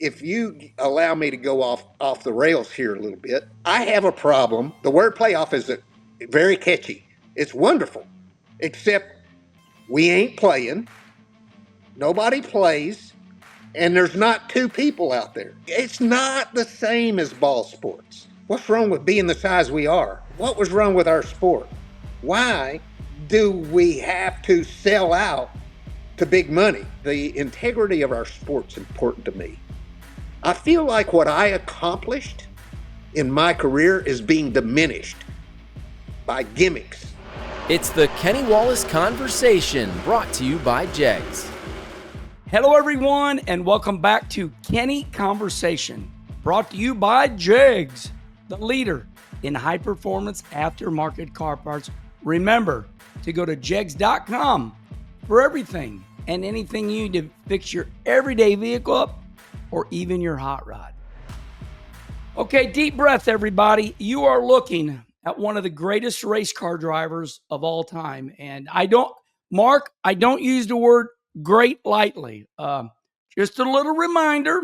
if you allow me to go off the rails here a little bit, I have a problem. The word playoff is very catchy. It's wonderful, except we ain't playing. Nobody plays, and there's not two people out there. It's not the same as ball sports. What's wrong with being the size we are? What was wrong with our sport? Why do we have to sell out to big money? The integrity of our sport's important to me. I feel like what I accomplished in my career is being diminished by gimmicks. It's the Kenny Wallace Conversation, brought to you by JEGS. Hello, everyone, and welcome back to Kenny Conversation, brought to you by JEGS, the leader in high-performance aftermarket car parts. Remember to go to jegs.com for everything and anything you need to fix your everyday vehicle up or even your hot rod. Okay, deep breath, everybody. You are looking at one of the greatest race car drivers of all time. And I don't use the word great lightly. Just a little reminder,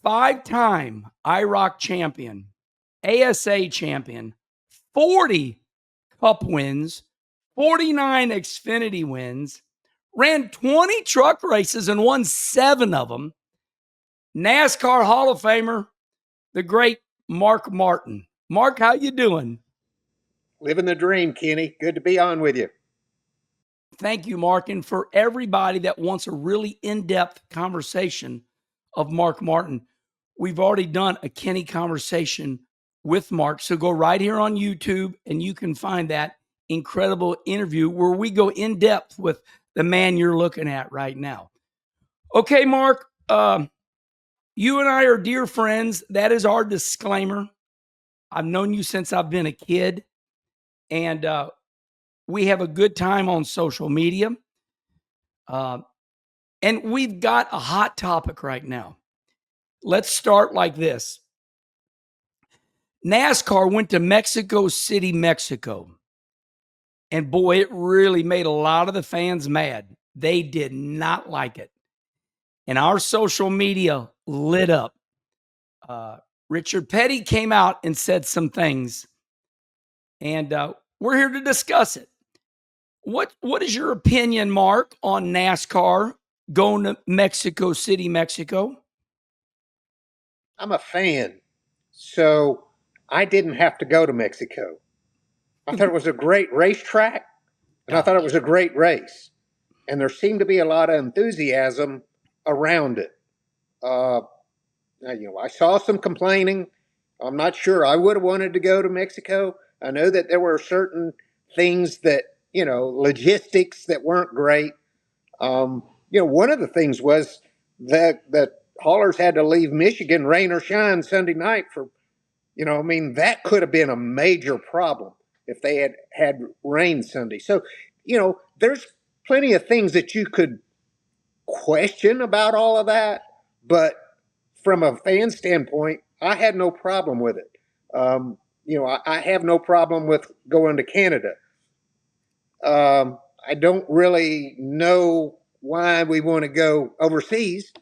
5-time IROC champion, ASA champion, 40 Cup wins, 49 Xfinity wins, ran 20 truck races and won 7 of them. NASCAR Hall of Famer, the great Mark Martin. Mark, how you doing? Living the dream, Kenny. Good to be on with you. Thank you, Mark. And for everybody that wants a really in-depth conversation of Mark Martin, we've already done a Kenny Conversation with Mark. So go right here on YouTube and you can find that incredible interview where we go in depth with the man you're looking at right now. Okay, Mark, you and I are dear friends. That is our disclaimer. I've known you since I've been a kid, and we have a good time on social media. And we've got a hot topic right now. Let's start like this. NASCAR went to Mexico City, Mexico. And boy, it really made a lot of the fans mad. They did not like it. And our social media lit up. Richard Petty came out and said some things. And we're here to discuss it. What is your opinion, Mark, on NASCAR going to Mexico City, Mexico? I'm a fan, so I didn't have to go to Mexico. I thought it was a great racetrack, and I thought it was a great race. And there seemed to be a lot of enthusiasm around it. I saw some complaining. I'm not sure I would have wanted to go to Mexico. I know that there were certain things that, logistics that weren't great. One of the things was that haulers had to leave Michigan, rain or shine, Sunday night for, that could have been a major problem if they had rain Sunday. So, there's plenty of things that you could question about all of that, but from a fan standpoint, I had no problem with it. I have no problem with going to Canada. I don't really know why we want to go overseas,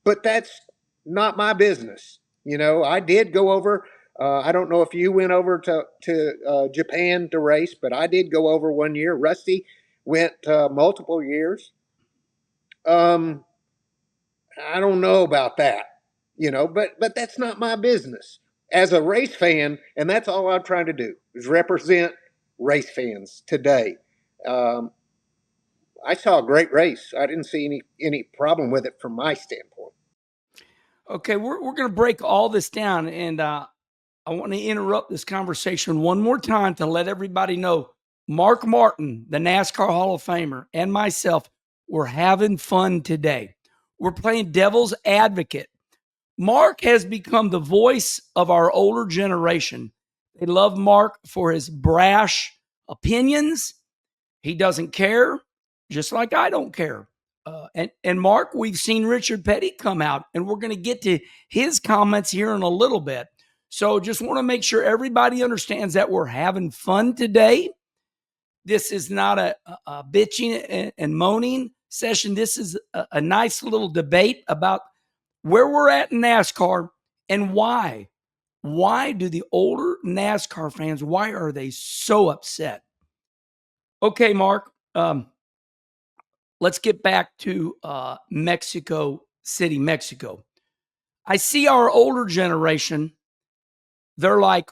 but that's not my business. I did go over. I don't know if you went over to Japan to race, but I did go over one year. Rusty went multiple years. I don't know about that, but that's not my business as a race fan. And that's all I'm trying to do is represent race fans today. I saw a great race. I didn't see any problem with it from my standpoint. Okay, we're going to break all this down, and I want to interrupt this conversation one more time to let everybody know Mark Martin, the NASCAR Hall of Famer, and myself, we're having fun today. We're playing devil's advocate. Mark has become the voice of our older generation. They love Mark for his brash opinions. He doesn't care, just like I don't care. And Mark, we've seen Richard Petty come out, and we're going to get to his comments here in a little bit. So just want to make sure everybody understands that we're having fun today. This is not a bitching and moaning session. This is a nice little debate about where we're at in NASCAR and why. Why do the older NASCAR fans, why are they so upset? Okay, Mark, let's get back to Mexico City, Mexico. I see our older generation, they're like,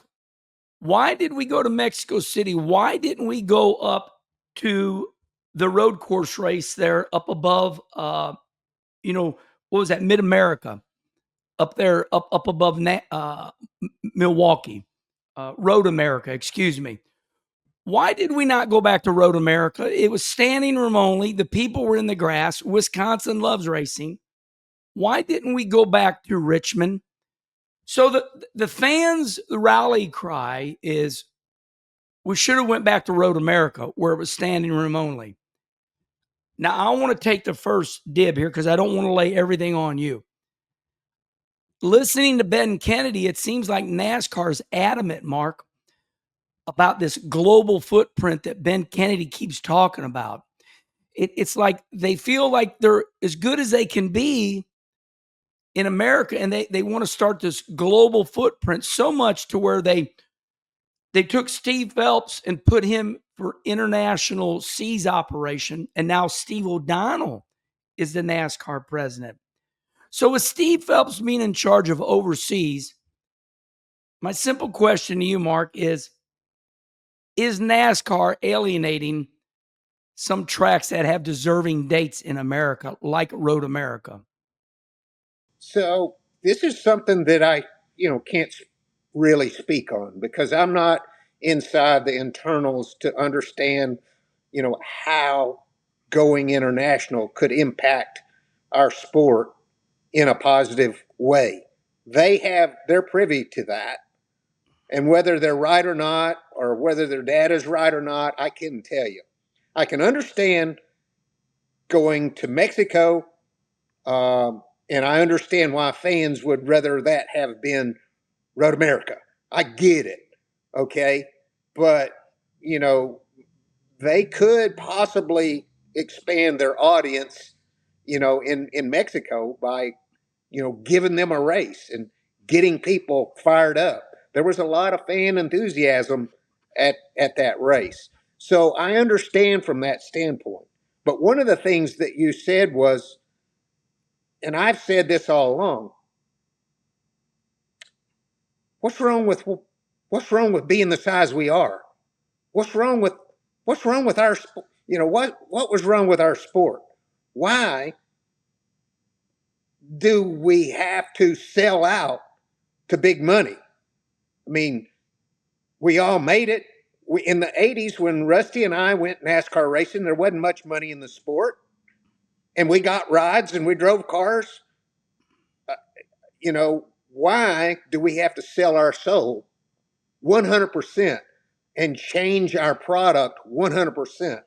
why did we go to Mexico City? Why didn't we go up to the road course race there up above, what was that, Mid-America, up there, up above Milwaukee, Road America, excuse me. Why did we not go back to Road America? It was standing room only. The people were in the grass. Wisconsin loves racing. Why didn't we go back to Richmond? So the fans' rally cry is, we should have went back to Road America where it was standing room only. Now, I want to take the first dib here because I don't want to lay everything on you. Listening to Ben Kennedy, it seems like NASCAR is adamant, Mark, about this global footprint that Ben Kennedy keeps talking about. It's like they feel like they're as good as they can be in America, and they want to start this global footprint so much to where they took Steve Phelps and put him for international seas operation, and now Steve O'Donnell is the NASCAR president. So with Steve Phelps being in charge of overseas, my simple question to you, Mark, is NASCAR alienating some tracks that have deserving dates in America, like Road America? So this is something that I, can't really speak on because I'm not inside the internals to understand, how going international could impact our sport in a positive way. They're privy to that. And whether they're right or not, or whether their data is right or not, I couldn't tell you. I can understand going to Mexico, and I understand why fans would rather that have been Road America. I get it, okay? But, they could possibly expand their audience, in Mexico by, giving them a race and getting people fired up. There was a lot of fan enthusiasm at that race. So I understand from that standpoint. But one of the things that you said was, and I've said this all along, what's wrong with being the size we are? What's wrong with our what was wrong with our sport? Why do we have to sell out to big money? I mean, we all made it. In the 80s, when Rusty and I went NASCAR racing, there wasn't much money in the sport. And we got rides and we drove cars. Why do we have to sell our soul 100% and change our product 100%?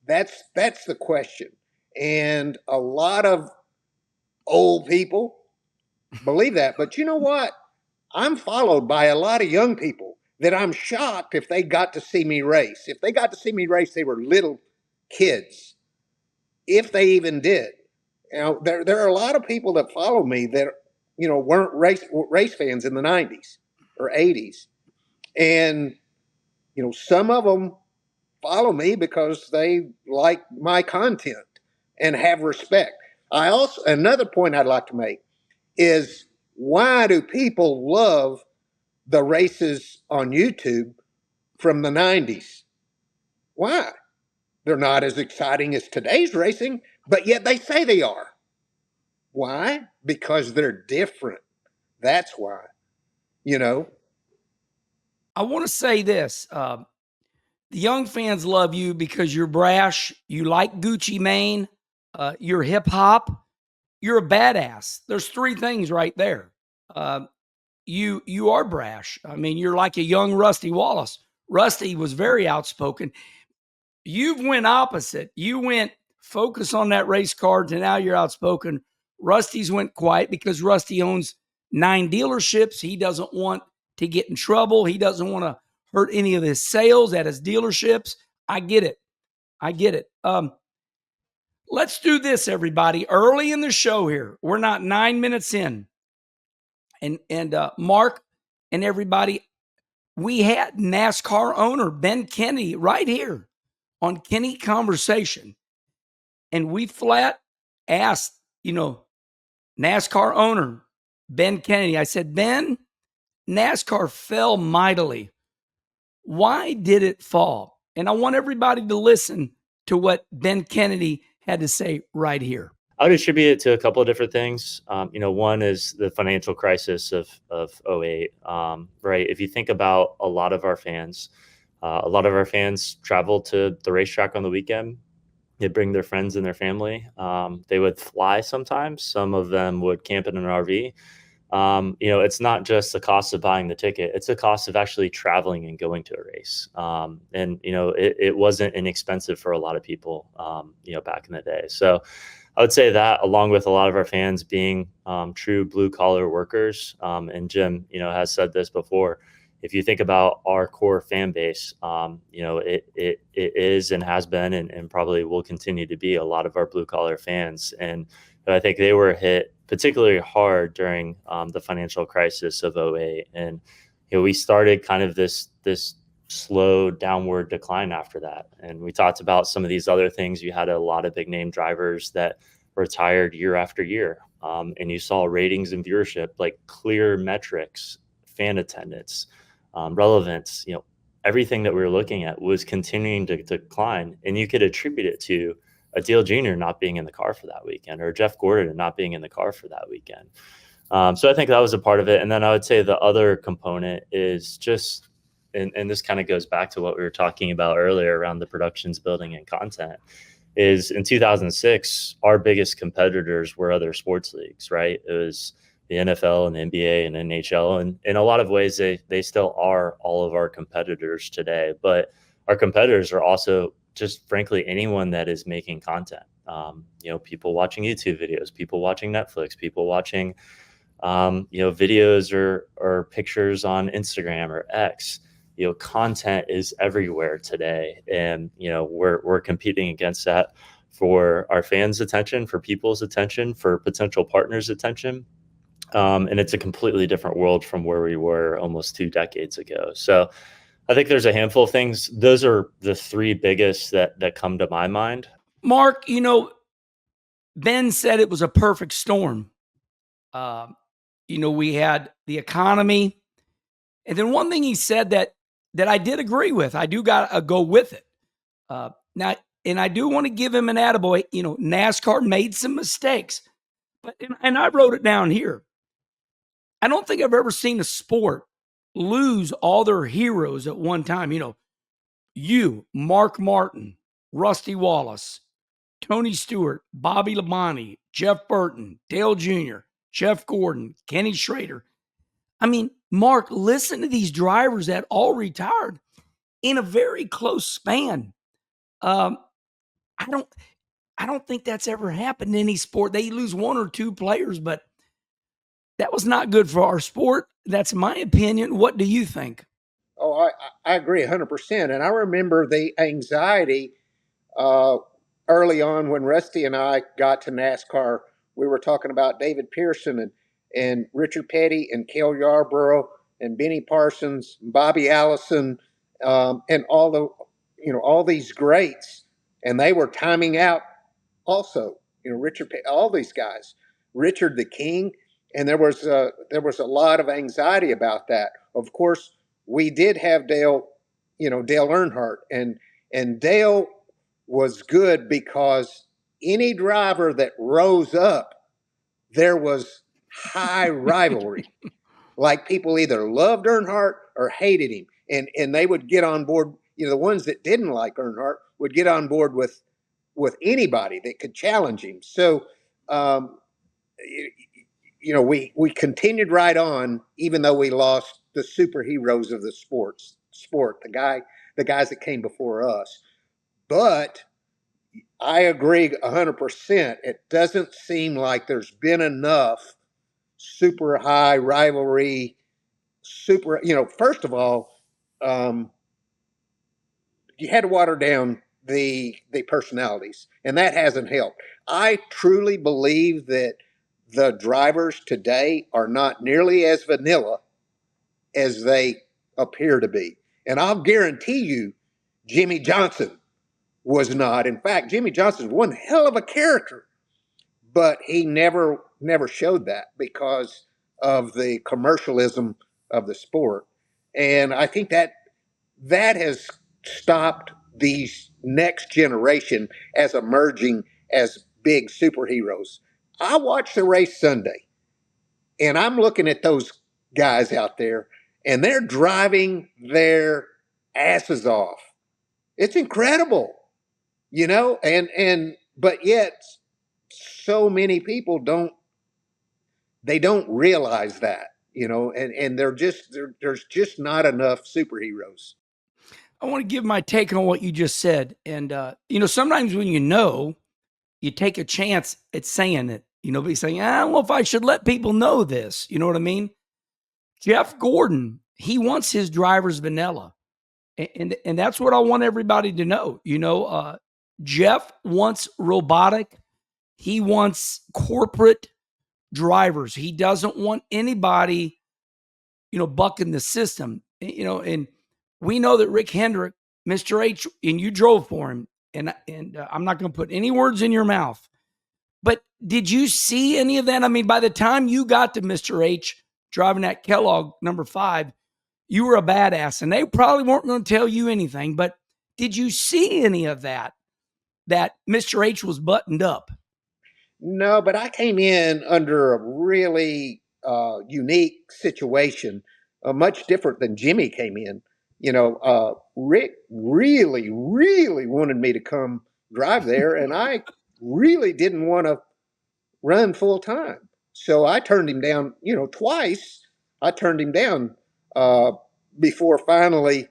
That's the question. And a lot of old people believe that. But you know what? I'm followed by a lot of young people that I'm shocked if they got to see me race. If they got to see me race, they were little kids, if they even did. There are a lot of people that follow me that weren't race fans in the 90s or 80s, and some of them follow me because they like my content and have respect. Another point I'd like to make is, why do people love the races on YouTube from the 90s? Why? They're not as exciting as today's racing, but yet they say they are. Why? Because they're different. That's why. I want to say this. The young fans love you because you're brash. You like Gucci Mane. You're hip hop. You're a badass. There's three things right there. You are brash. I mean, you're like a young Rusty Wallace. Rusty was very outspoken. You've went opposite. You went focus on that race car to now you're outspoken. Rusty's went quiet because Rusty owns 9 dealerships. He doesn't want to get in trouble. He doesn't want to hurt any of his sales at his dealerships. I get it. let's do this, everybody. Early in the show here, we're not 9 minutes in, and Mark and everybody, we had NASCAR owner Ben Kennedy right here on Kenny Conversation, and we flat asked, NASCAR owner Ben Kennedy. I said, Ben, NASCAR fell mightily. Why did it fall? And I want everybody to listen to what Ben Kennedy had to say right here. I would attribute it to a couple of different things. One is the financial crisis of 08, right? If you think about a lot of our fans travel to the racetrack on the weekend. They bring their friends and their family. They would fly sometimes. Some of them would camp in an RV. It's not just the cost of buying the ticket. It's the cost of actually traveling and going to a race. It wasn't inexpensive for a lot of people, back in the day. So I would say that, along with a lot of our fans being true blue collar workers, and Jim, has said this before. If you think about our core fan base, it is and has been and probably will continue to be a lot of our blue collar fans. And I think they were hit particularly hard during the financial crisis of 08. And, we started kind of this slow downward decline after that. And we talked about some of these other things. You had a lot of big name drivers that retired year after year. And you saw ratings and viewership, like clear metrics, fan attendance, relevance, everything that we were looking at was continuing to decline. And you could attribute it to a Dale Jr. not being in the car for that weekend, or Jeff Gordon not being in the car for that weekend. So I think that was a part of it. And then I would say the other component is just, and this kind of goes back to what we were talking about earlier around the productions, building, and content, is in 2006, our biggest competitors were other sports leagues, right? It was the NFL and the NBA and NHL. And in a lot of ways, they still are all of our competitors today. But our competitors are also just, frankly, anyone that is making content. People watching YouTube videos, people watching Netflix, people watching, videos or pictures on Instagram or X. Content is everywhere today. And, we're competing against that for our fans' attention, for people's attention, for potential partners' attention. And it's a completely different world from where we were almost 2 decades ago. So I think there's a handful of things. Those are the 3 biggest that come to my mind. Mark, Ben said it was a perfect storm. We had the economy. And then one thing he said that I did agree with, I do got to go with it. Now, and I do want to give him an attaboy. NASCAR made some mistakes, and I wrote it down here. I don't think I've ever seen a sport lose all their heroes at one time. Mark Martin, Rusty Wallace, Tony Stewart, Bobby Labonte, Jeff Burton, Dale Jr., Jeff Gordon, Kenny Schrader. I mean, Mark, listen to these drivers that all retired in a very close span. I don't think that's ever happened in any sport. They lose 1 or 2 players, but that was not good for our sport. That's my opinion. What do you think? Oh, I agree 100%. And I remember the anxiety early on when Rusty and I got to NASCAR. We were talking about David Pearson and Richard Petty and Cale Yarborough and Benny Parsons, Bobby Allison, and all these greats. And they were timing out also. Richard Petty, all these guys, Richard the King. And there was a lot of anxiety about that. Of course, we did have Dale Earnhardt, and Dale was good because any driver that rose up, there was high rivalry. Like, people either loved Earnhardt or hated him, and they would get on board. The ones that didn't like Earnhardt would get on board with anybody that could challenge him. So. We continued right on, even though we lost the superheroes of the sport, the guys that came before us. But I agree 100%. It doesn't seem like there's been enough super high rivalry. First of all, you had to water down the personalities, and that hasn't helped. I truly believe that the drivers today are not nearly as vanilla as they appear to be. And I'll guarantee you, Jimmy Johnson was not. In fact, Jimmy Johnson's one hell of a character, but he never showed that because of the commercialism of the sport. And I think that has stopped these next generation as emerging as big superheroes. I watched the race Sunday, and I'm looking at those guys out there, and they're driving their asses off. It's incredible, and but yet so many people don't realize that, and there's just not enough superheroes. I want to give my take on what you just said. And, sometimes when you take a chance at saying it, be saying, I don't know if I should let people know this. You know what I mean? Jeff Gordon, he wants his drivers vanilla. And that's what I want everybody to know. Jeff wants robotic. He wants corporate drivers. He doesn't want anybody, bucking the system. And we know that Rick Hendrick, Mr. H, and you drove for him. And I'm not going to put any words in your mouth. But did you see any of that? I mean, by the time you got to Mr. H driving that Kellogg number 5, you were a badass, and they probably weren't going to tell you anything. But did you see any of that Mr. H was buttoned up? No, but I came in under a really unique situation, much different than Jimmy came in. Rick really, really wanted me to come drive there, and I really didn't want to run full time. So I turned him down, twice. I turned him down before finally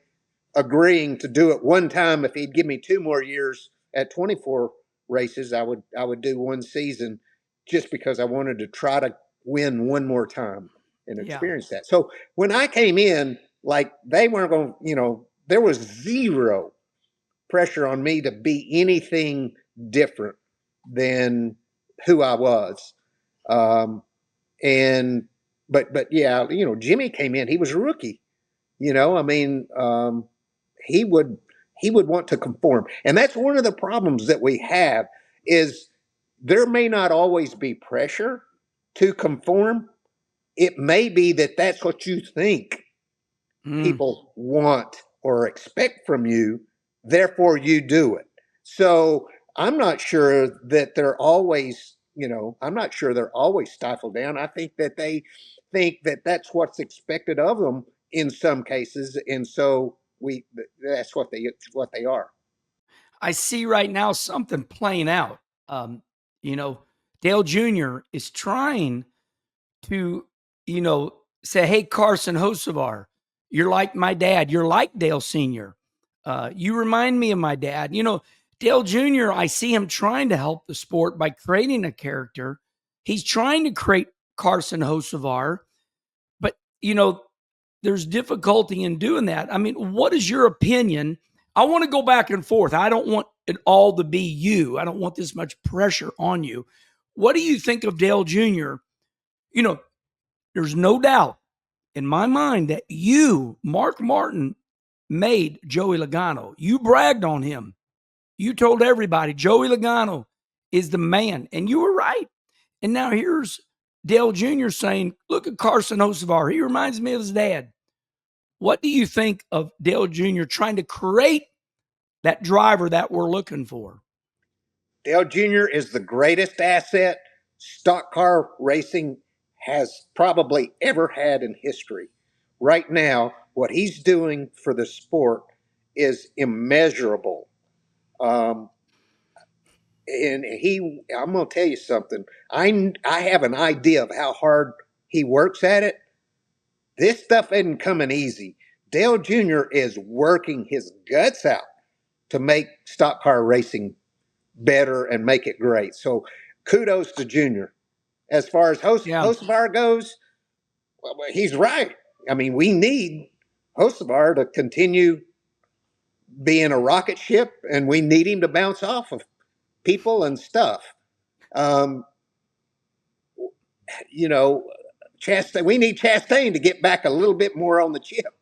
agreeing to do it one time. If he'd give me 2 more years at 24 races, I would do one season just because I wanted to try to win one more time and experience that. So when I came in, like they weren't going, there was zero pressure on me to be anything different than who I was. But yeah, Jimmy came in, he was a rookie, I mean, he would want to conform. And that's one of the problems that we have is there may not always be pressure to conform. It may be that that's what you think people want or expect from you, therefore you do it. So I'm not sure that they're always, I'm not sure they're always stifled down. I think that they think that that's what's expected of them in some cases, and so that's what they are. I see right now something playing out. You know, Dale Jr. is trying to, say, hey, Carson Hocevar, you're like my dad. You're like Dale Sr. You remind me of my dad. Dale Jr., I see him trying to help the sport by creating a character. He's trying to create Carson Hocevar, but, there's difficulty in doing that. I mean, what is your opinion? I want to go back and forth. I don't want it all to be you. I don't want this much pressure on you. What do you think of Dale Jr.? There's no doubt in my mind that you, Mark Martin, made Joey Logano. You bragged on him. You told everybody Joey Logano is the man, and you were right. And now here's Dale Jr. saying, look at Carson Hocevar. He reminds me of his dad. What do you think of Dale Jr. trying to create that driver that we're looking for? Dale Jr. is the greatest asset stock car racing has probably ever had in history. Right now, what he's doing for the sport is immeasurable. And I'm going to tell you something. I have an idea of how hard he works at it. This stuff isn't coming easy. Dale Jr. is working his guts out to make stock car racing better and make it great. So kudos to Junior. As far as Hocevar goes, well, he's right. I mean, we need Hocevar to continue being a rocket ship, and we need him to bounce off of people and stuff. Um, you know, Chastain, we need Chastain to get back a little bit more on the chip.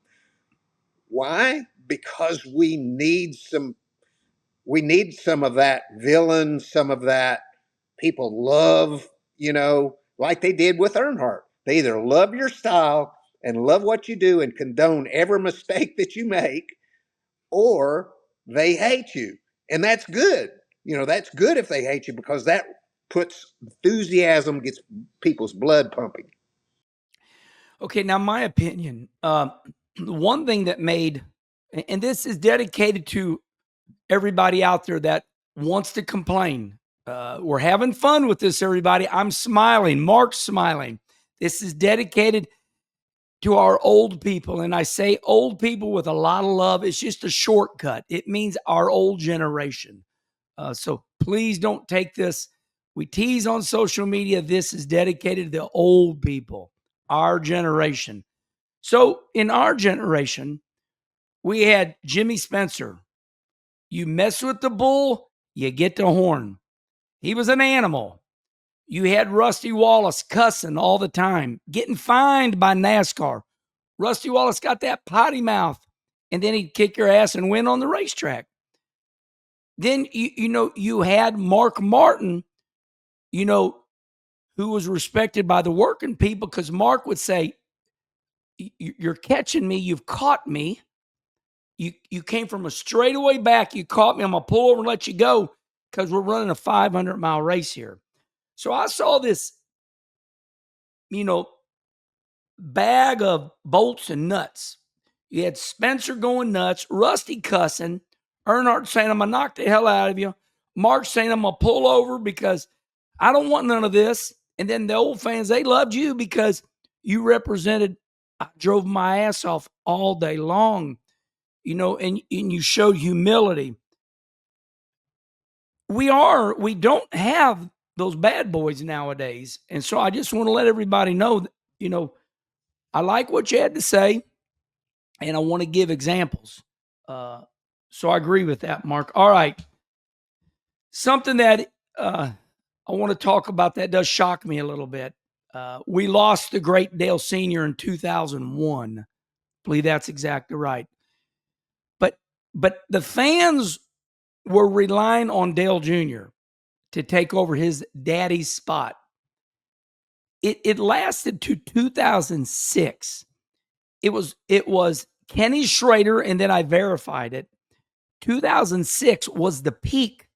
Why? Because we need some of that villain, some of that people love, like they did with Earnhardt. They either love your style and love what you do and condone every mistake that you make, or they hate you. And that's good. That's good if they hate you, because that puts enthusiasm, gets people's blood pumping. Okay, now my opinion, one thing that made, and this is dedicated to everybody out there that wants to complain. We're having fun with this, everybody. I'm smiling. Mark's smiling. This is dedicated to our old people. And I say old people with a lot of love. It's just a shortcut. It means our old generation. So please don't take this. We tease on social media. This is dedicated to the old people, our generation. So in our generation, we had Jimmy Spencer. You mess with the bull, you get the horn. He was an animal. You had Rusty Wallace cussing all the time, getting fined by NASCAR. Rusty Wallace got that potty mouth, and then he'd kick your ass and win on the racetrack. Then, you had Mark Martin, who was respected by the working people, because Mark would say, you're catching me, you've caught me. You came from a straightaway back, you caught me, I'm going to pull over and let you go because we're running a 500-mile race here. So I saw this, bag of bolts and nuts. You had Spencer going nuts, Rusty cussing, Earnhardt saying, I'm going to knock the hell out of you. Mark saying, I'm going to pull over because I don't want none of this. And then the old fans, they loved you because you represented, I drove my ass off all day long, and you showed humility. We don't have those bad boys nowadays. And so I just want to let everybody know that, I like what you had to say, and I want to give examples. So I agree with that, Mark. All right. Something that I want to talk about that does shock me a little bit. We lost the great Dale Sr. in 2001. I believe that's exactly right. But the fans were relying on Dale Jr. to take over his daddy's spot. It lasted to 2006. It was Kenny Schrader, and then I verified it. 2006 was the peak.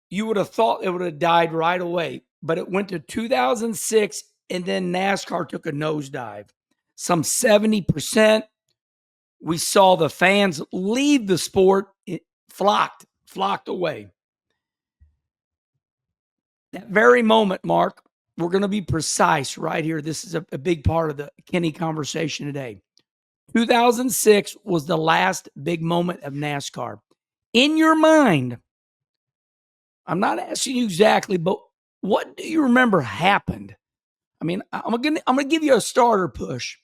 You would have thought it would have died right away, but it went to 2006, and then NASCAR took a nosedive. Some 70%. We saw the fans leave the sport. It flocked away. That very moment, Mark, we're going to be precise right here. This is a big part of the Kenny conversation today. 2006 was the last big moment of NASCAR. In your mind, I'm not asking you exactly, but what do you remember happened? I mean, I'm gonna give you a starter push.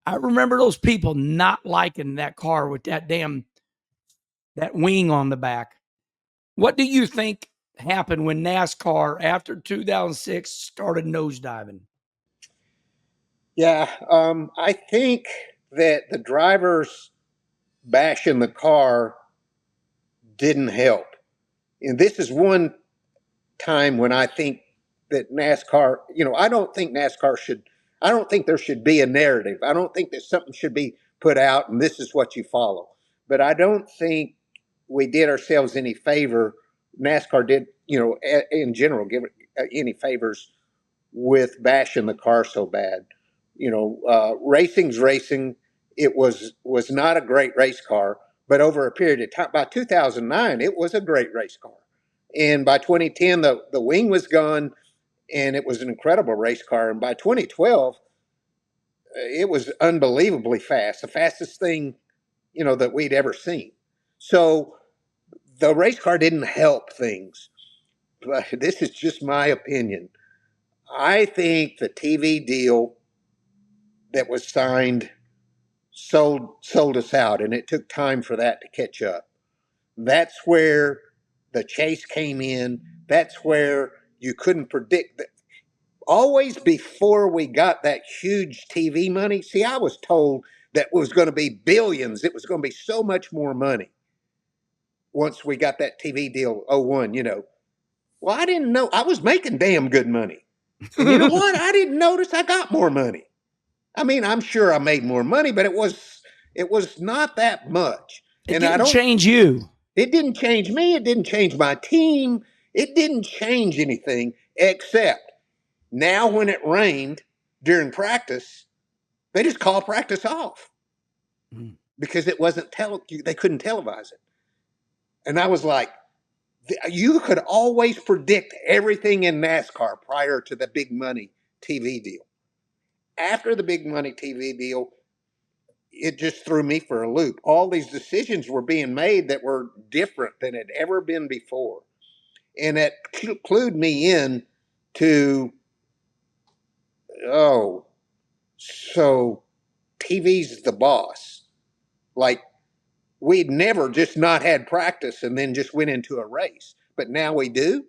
I remember those people not liking that car with that wing on the back. What do you think happened when NASCAR after 2006 started nosediving? Yeah, I think that the drivers bashing the car didn't help. And this is one time when I think that NASCAR, I don't think I don't think there should be a narrative. I don't think that something should be put out and this is what you follow. But I don't think we did ourselves any favor. NASCAR did, in general, give any favors with bashing the car so bad. Racing's racing. It was not a great race car, but over a period of time, by 2009, it was a great race car. And by 2010, the wing was gone, and it was an incredible race car. And by 2012, it was unbelievably fast, the fastest thing, that we'd ever seen. So the race car didn't help things. But this is just my opinion. I think the TV deal that was signed sold us out, and it took time for that to catch up. That's where the chase came in. That's where you couldn't predict that. Always before we got that huge TV money, see, I was told that it was going to be billions. It was going to be so much more money once we got that TV deal, '01, you know. Well, I didn't know. I was making damn good money. And you know what? I didn't notice I got more money. I mean, I'm sure I made more money, but it was not that much. It And I didn't don't change you. It didn't change me, it didn't change my team. It didn't change anything except now when it rained during practice, they just called practice off because it wasn't they couldn't televise it. And I was like, you could always predict everything in NASCAR prior to the big money TV deal. After the big money TV deal, it just threw me for a loop. All these decisions were being made that were different than had ever been before. And it clued me in to, oh, so TV's the boss. Like, we'd never just not had practice and then just went into a race. But now we do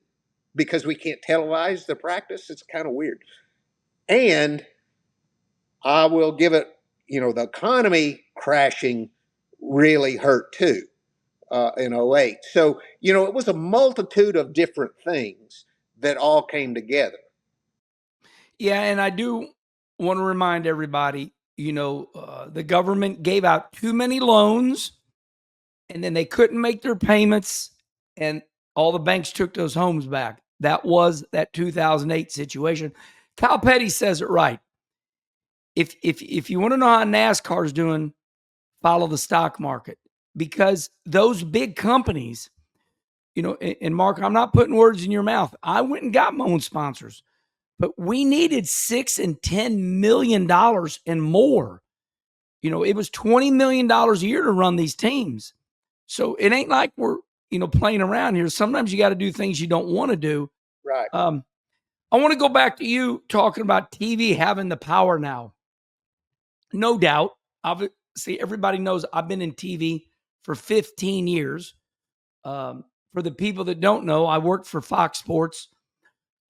because we can't televise the practice. It's kind of weird. And I will give it, the economy crashing really hurt too in '08. So, it was a multitude of different things that all came together. Yeah, and I do want to remind everybody, the government gave out too many loans, and then they couldn't make their payments, and all the banks took those homes back. That was that 2008 situation. Kyle Petty says it right. If you want to know how NASCAR is doing, follow the stock market, because those big companies, and Mark, I'm not putting words in your mouth. I went and got my own sponsors, but we needed $6 and $10 million and more. It was $20 million a year to run these teams. So it ain't like we're, playing around here. Sometimes you got to do things you don't want to do. Right. I want to go back to you talking about TV having the power now. No doubt. Obviously, everybody knows I've been in TV for 15 years. For the people that don't know, I worked for Fox Sports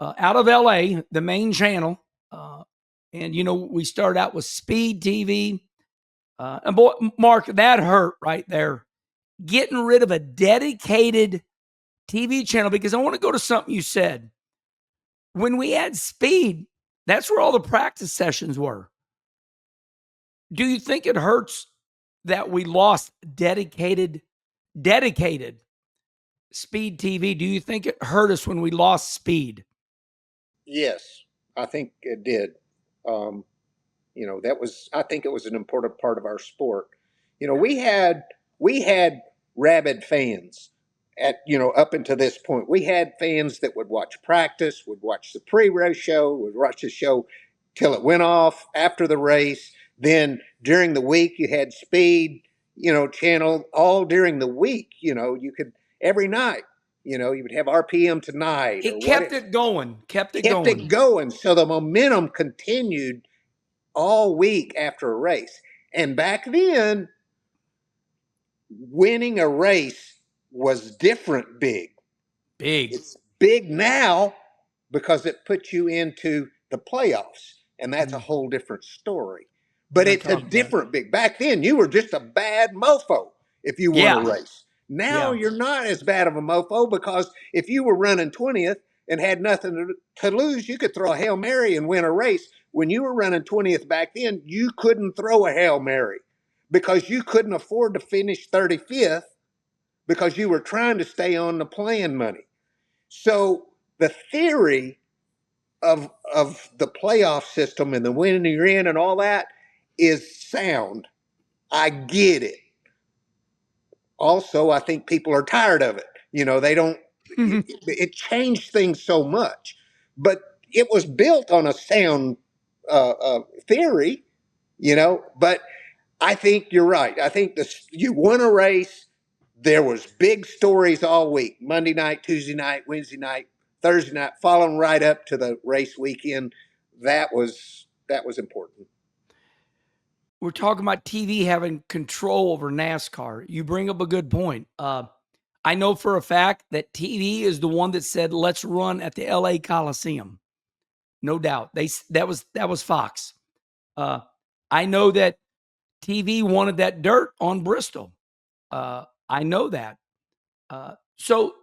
out of LA, the main channel. And, we started out with Speed TV. And boy, Mark, that hurt right there. Getting rid of a dedicated TV channel, because I want to go to something you said. When we had Speed, that's where all the practice sessions were. Do you think it hurts that we lost dedicated Speed TV? Do you think it hurt us when we lost Speed? Yes, I think it did. I think it was an important part of our sport. We had rabid fans up until this point. We had fans that would watch practice, would watch the pre-race show, would watch the show till it went off after the race. Then during the week, you had Speed, channel all during the week. You could every night. You would have RPM tonight. It kept it going. Kept it going. So the momentum continued all week after a race. And back then, winning a race was different big. It's big now because it puts you into the playoffs, and that's a whole different story. But it's a different big. Back then, you were just a bad mofo if you won a race. Now you're not as bad of a mofo, because if you were running 20th and had nothing to lose, you could throw a Hail Mary and win a race. When you were running 20th back then, you couldn't throw a Hail Mary because you couldn't afford to finish 35th because you were trying to stay on the plan money. So the theory of the playoff system and the winning you're in and all that is sound. I get it. Also, I think people are tired of it. They don't, it changed things so much, but it was built on a sound theory, but I think you're right. I think you won a race. There was big stories all week, Monday night, Tuesday night, Wednesday night, Thursday night, following right up to the race weekend. That was important. we're talking about TV having control over NASCAR. You bring up a good point. I know for a fact that TV is the one that said, let's run at the LA Coliseum. No doubt. That was Fox. I know that TV wanted that dirt on Bristol. I know that. So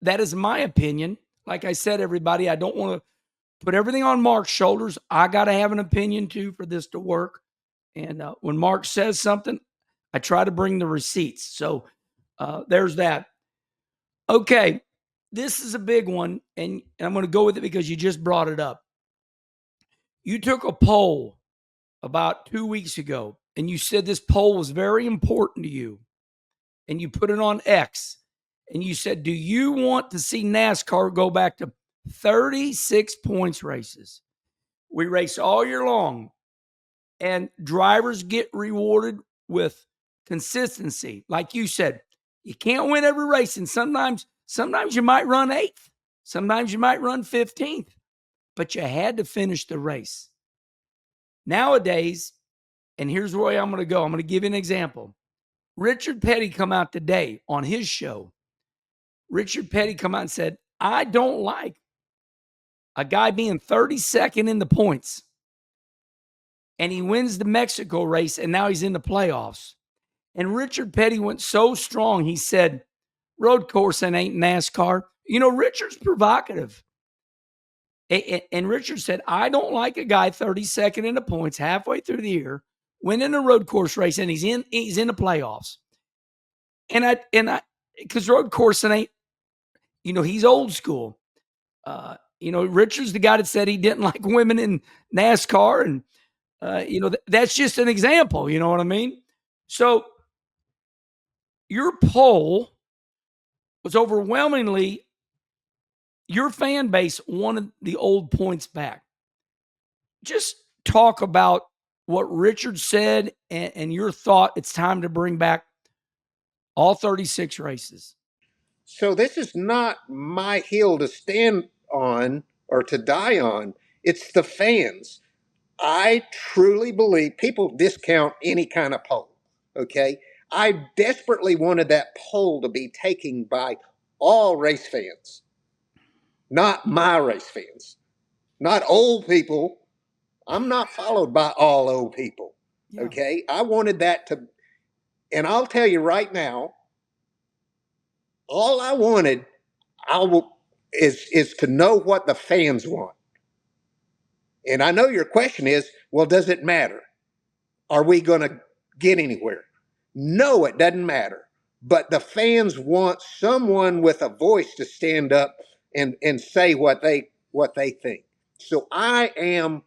that is my opinion. Like I said, everybody, I don't want to put everything on Mark's shoulders. I got to have an opinion too for this to work. And when Mark says something, I try to bring the receipts. So there's that. Okay, this is a big one, and I'm going to go with it because you just brought it up. You took a poll about 2 weeks ago, and you said this poll was very important to you, and you put it on X, and you said, do you want to see NASCAR go back to 36 points races? We race all year long, and drivers get rewarded with consistency. Like you said, you can't win every race, and sometimes you might run 8th. Sometimes you might run 15th, but you had to finish the race. Nowadays, and here's where I'm going to go. I'm going to give you an example. Richard Petty come out today on his show. Richard Petty come out and said, I don't like a guy being 32nd in the points. And he wins the Mexico race, and now he's in the playoffs. And Richard Petty went so strong, he said, road coursing ain't NASCAR. You know, Richard's provocative. And Richard said, I don't like a guy 32nd in the points halfway through the year, winning a road course race, and he's in the playoffs. And I, because road coursing ain't, you know, he's old school. You know, Richard's the guy that said he didn't like women in NASCAR, and you know, that's just an example. You know what I mean? So your poll was overwhelmingly, your fan base wanted the old points back. Just talk about what Richard said and your thought. It's time to bring back all 36 races. So this is not my hill to stand on or to die on. It's the fans. I truly believe people discount any kind of poll. Okay. I desperately wanted that poll to be taken by all race fans, not my race fans, not old people. I'm not followed by all old people. Yeah. Okay. I wanted that to, and I'll tell you right now, all I wanted, is to know what the fans want. And I know your question is, well, does it matter? Are we going to get anywhere? No, it doesn't matter. But the fans want someone with a voice to stand up and say what they think. So I am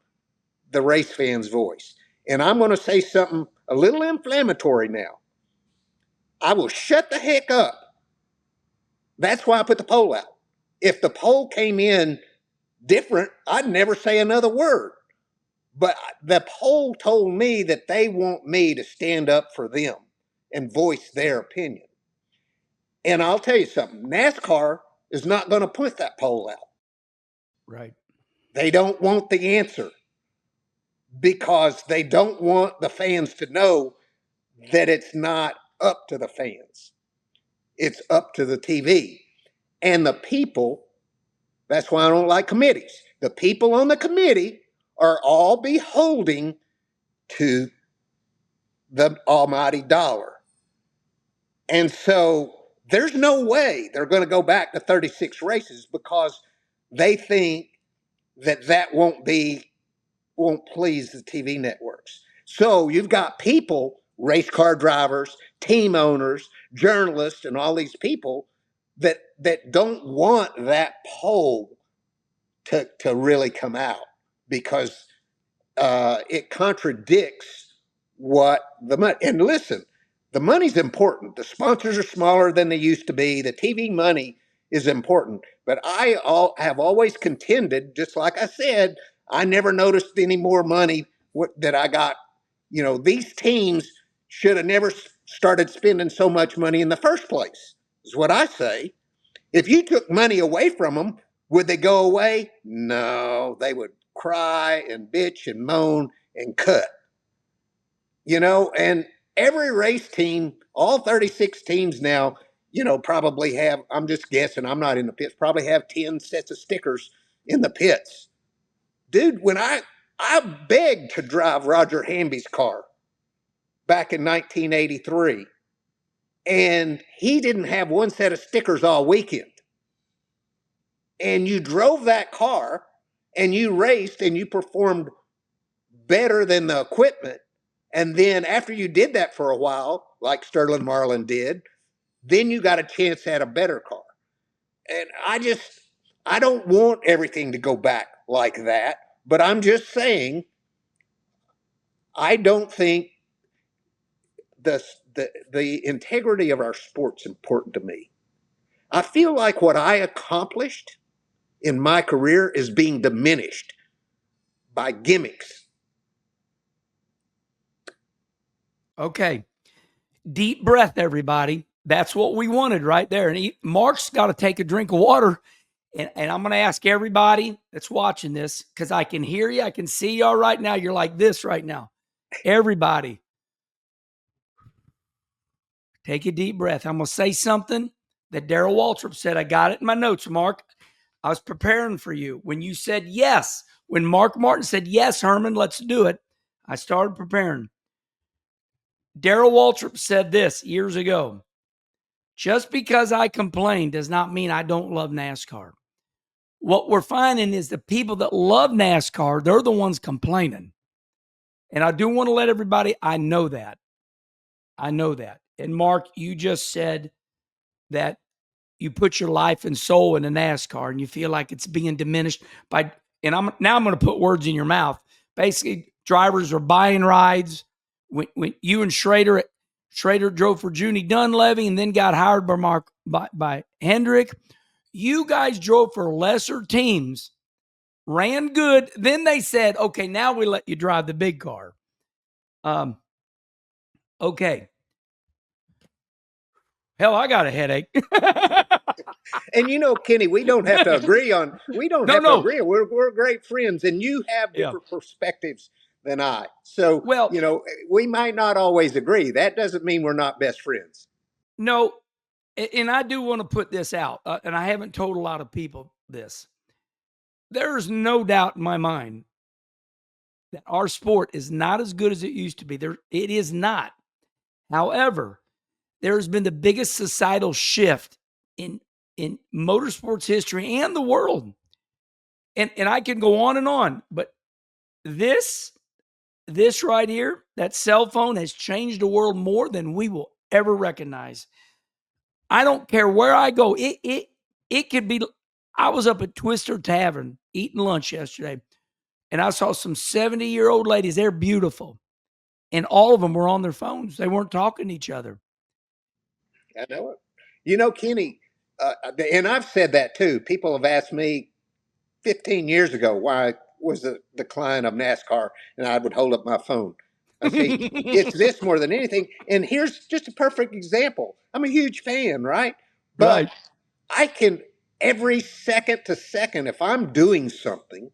the race fans' voice. And I'm going to say something a little inflammatory now. I will shut the heck up. That's why I put the poll out. If the poll came in different, I'd never say another word. But the poll told me that they want me to stand up for them and voice their opinion. And I'll tell you something, NASCAR is not going to put that poll out. Right. They don't want the answer because they don't want the fans to know that it's not up to the fans. It's up to the TV. And the people, that's why I don't like committees. The people on the committee are all beholding to the almighty dollar. And so there's no way they're going to go back to 36 races because they think that won't please the TV networks. So you've got people, race car drivers, team owners, journalists, and all these people that don't want that poll to really come out because it contradicts what the money. And listen, the money's important. The sponsors are smaller than they used to be. The TV money is important. But I have always contended, just like I said, I never noticed any more money that I got. You know, these teams should have never started spending so much money in the first place, is what I say. If you took money away from them, would they go away? No, they would cry and bitch and moan and cut. and every race team, all 36 teams now, probably have, I'm just guessing, I'm not in the pits, probably have 10 sets of stickers in the pits. Dude, when I begged to drive Roger Hamby's car back in 1983, and he didn't have one set of stickers all weekend. And you drove that car and you raced and you performed better than the equipment. And then after you did that for a while, like Sterling Marlin did, then you got a chance at a better car. And I don't want everything to go back like that, but I'm just saying, I don't think the integrity of our sport's important to me. I feel like what I accomplished in my career is being diminished by gimmicks. Okay. Deep breath, everybody. That's what we wanted right there. And Mark's got to take a drink of water. And I'm going to ask everybody that's watching this, because I can hear you. I can see y'all right now. You're like this right now. Everybody, take a deep breath. I'm going to say something that Darrell Waltrip said. I got it in my notes, Mark. I was preparing for you. When you said yes, when Mark Martin said, yes, Herman, let's do it, I started preparing. Darrell Waltrip said this years ago: just because I complain does not mean I don't love NASCAR. What we're finding is the people that love NASCAR, they're the ones complaining. And I do want to let everybody, I know that. And Mark, you just said that you put your life and soul in a NASCAR and you feel like it's being diminished by, and I'm going to put words in your mouth. Basically, drivers are buying rides. When you and Schrader drove for Junie Dunleavy and then got hired by Hendrick, you guys drove for lesser teams, ran good. Then they said, okay, now we let you drive the big car. Okay. Hell, I got a headache. And Kenny, we don't have to agree on. Agree. We're great friends, and you have different perspectives than I. So, we might not always agree. That doesn't mean we're not best friends. No, and I do want to put this out, and I haven't told a lot of people this. There's no doubt in my mind that our sport is not as good as it used to be. It is not. However, there has been the biggest societal shift in motorsports history and the world. And I can go on, but this right here, that cell phone has changed the world more than we will ever recognize. I don't care where I go. It could be, I was up at Twister Tavern eating lunch yesterday, and I saw some 70-year-old ladies. They're beautiful. And all of them were on their phones. They weren't talking to each other. I know it. Kenny, and I've said that too. People have asked me 15 years ago why was the decline of NASCAR, and I would hold up my phone. I say, it's this more than anything. And here's just a perfect example. I'm a huge fan, right? But I can, every second to second, if I'm doing something,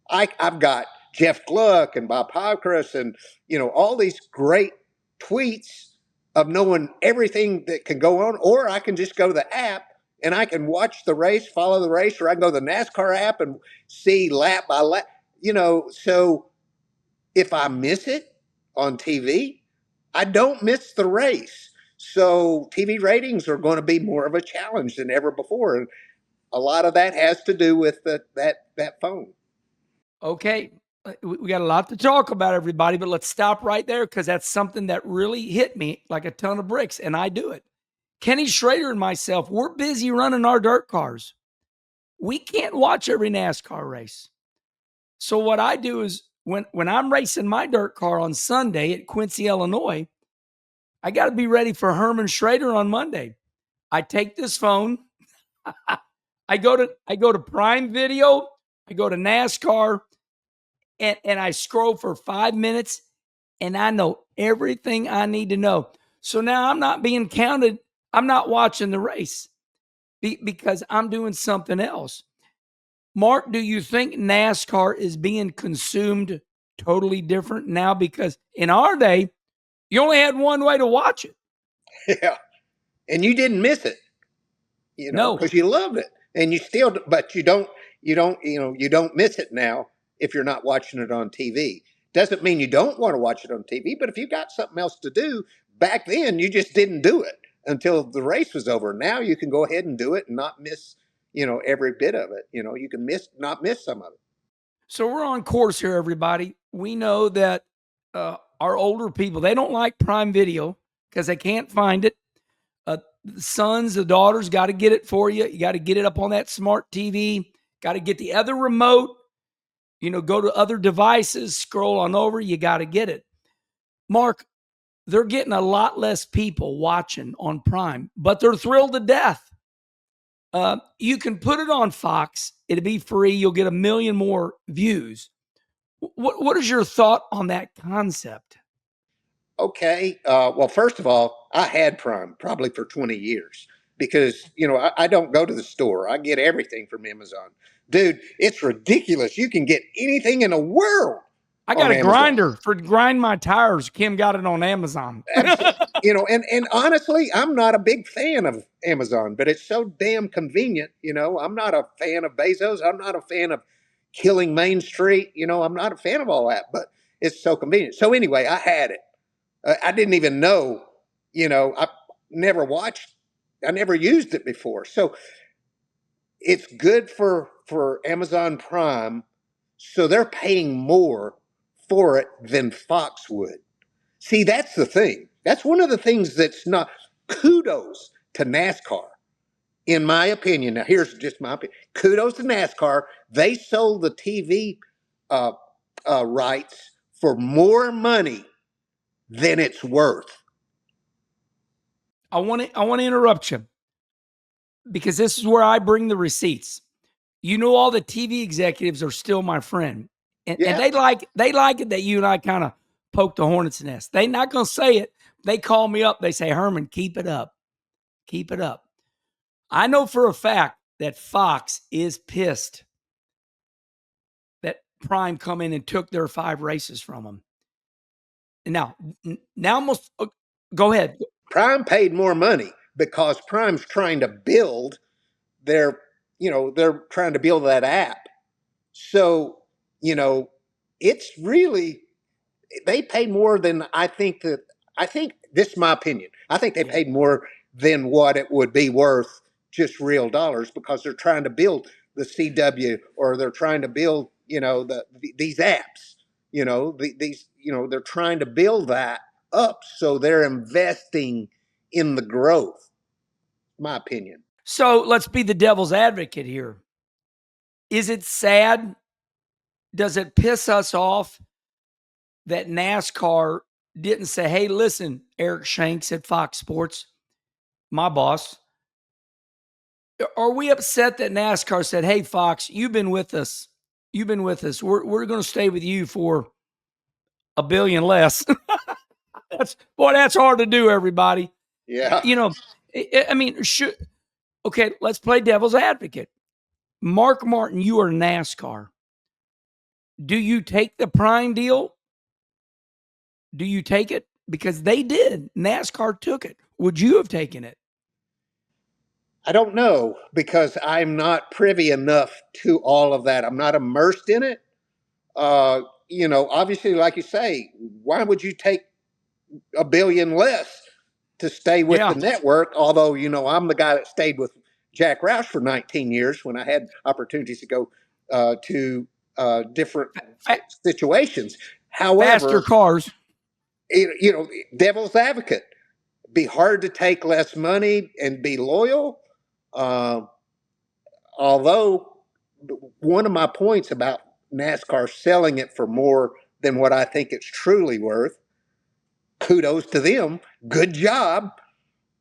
I've got Jeff Gluck and Bob Pockrass and, all these great tweets of knowing everything that can go on, or I can just go to the app and I can watch the race, follow the race, or I can go to the NASCAR app and see lap by lap, so if I miss it on TV, I don't miss the race. So TV ratings are going to be more of a challenge than ever before. And a lot of that has to do with that phone. Okay. We got a lot to talk about, everybody, but let's stop right there, because that's something that really hit me like a ton of bricks, and I do it. Kenny Schrader and myself, we're busy running our dirt cars. We can't watch every NASCAR race. So what I do is when I'm racing my dirt car on Sunday at Quincy, Illinois, I got to be ready for Herman Schrader on Monday. I take this phone. I go to Prime Video. I go to NASCAR. And I scroll for 5 minutes, and I know everything I need to know. So now I'm not being counted. I'm not watching the race because I'm doing something else. Mark, do you think NASCAR is being consumed totally different now? Because in our day, you only had one way to watch it. Yeah. And you didn't miss it, No. because you loved it. And you still, but you don't, you don't miss it now if you're not watching it on TV. Doesn't mean you don't want to watch it on TV, but if you got something else to do, back then you just didn't do it until the race was over. Now you can go ahead and do it and not miss, every bit of it. You can not miss some of it. So we're on course here, everybody. We know that our older people, they don't like Prime Video because they can't find it. The sons, the daughters got to get it for you. You got to get it up on that smart TV. Got to get the other remote. Go to other devices, scroll on over. You got to get it. Mark, they're getting a lot less people watching on Prime, but they're thrilled to death. You can put it on Fox. It'll be free. You'll get 1 million more views. What is your thought on that concept? Okay. Well, first of all, I had Prime probably for 20 years because, I don't go to the store. I get everything from Amazon. Dude, it's ridiculous. You can get anything in the world. I got on a Amazon. grinder for to grind my tires. Kim got it on Amazon. And honestly, I'm not a big fan of Amazon, but it's so damn convenient. I'm not a fan of Bezos. I'm not a fan of killing Main Street. I'm not a fan of all that, but it's so convenient. So anyway, I had it. I didn't even know, I never watched, I never used it before. So it's good for Amazon Prime. So they're paying more for it than Fox would. See, that's the thing. That's one of the things that's not, kudos to NASCAR, in my opinion. Now, here's just my opinion. Kudos to NASCAR. They sold the TV rights for more money than it's worth. I want to interrupt you because this is where I bring the receipts. All the TV executives are still my friend, and they like it that you and I kind of poke the hornet's nest. They're not going to say it. They call me up. They say, Herman, keep it up. Keep it up. I know for a fact that Fox is pissed that Prime come in and took their 5 races from them. And now almost go ahead. Prime paid more money because Prime's trying to build they're trying to build that app. So, it's really, they pay more than I think this is my opinion. I think they paid more than what it would be worth, just real dollars, because they're trying to build the CW, or they're trying to build, these apps, they're trying to build that up. So they're investing in the growth, my opinion. So let's be the devil's advocate here. Is it sad? Does it piss us off that NASCAR didn't say, hey, listen, Eric Shanks at Fox Sports, my boss, are we upset that NASCAR said, hey, Fox, you've been with us. We're going to stay with you for $1 billion less. That's hard to do, everybody. Yeah. Okay, let's play devil's advocate. Mark Martin, you are NASCAR. Do you take the Prime deal? Do you take it? Because they did. NASCAR took it. Would you have taken it? I don't know, because I'm not privy enough to all of that. I'm not immersed in it. Obviously, like you say, why would you take $1 billion less to stay with the network? Although, I'm the guy that stayed with Jack Roush for 19 years when I had opportunities to go to different situations. However, faster cars. Devil's advocate, be hard to take less money and be loyal. Although one of my points about NASCAR selling it for more than what I think it's truly worth, kudos to them, good job.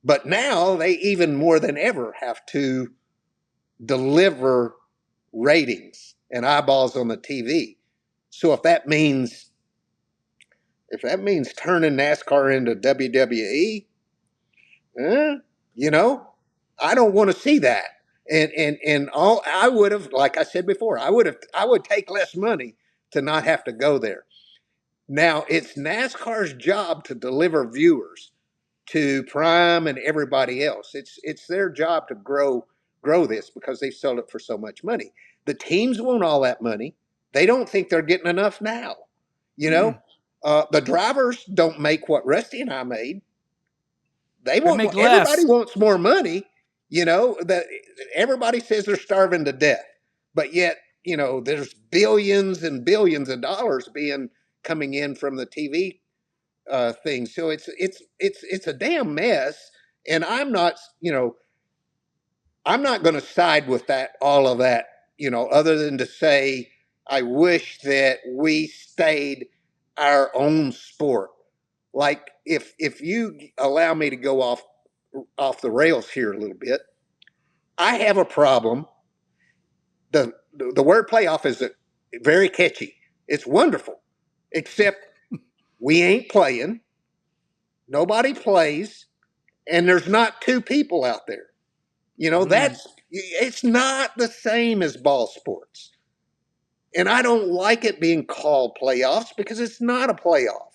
But now they even more than ever have to deliver ratings and eyeballs on the TV. So if that means turning NASCAR into WWE, I don't want to see that. And I would have, like I said before, I would take less money to not have to go there. Now it's NASCAR's job to deliver viewers to Prime and everybody else. It's their job to grow this because they sold it for so much money. The teams want all that money. They don't think they're getting enough now. You know, the drivers don't make what Rusty and I made. They They want make everybody less. wants more money. You know that everybody says they're starving to death, but yet there's billions and billions of dollars being coming in from the TV thing. So it's a damn mess, and I'm not going to side with that all of that. Other than to say I wish that we stayed our own sport. Like if you allow me to go off the rails here a little bit, I have a problem. The word playoff is very catchy. It's wonderful, except we ain't playing. Nobody plays, and there's not two people out there. It's not the same as ball sports. And I don't like it being called playoffs because it's not a playoff.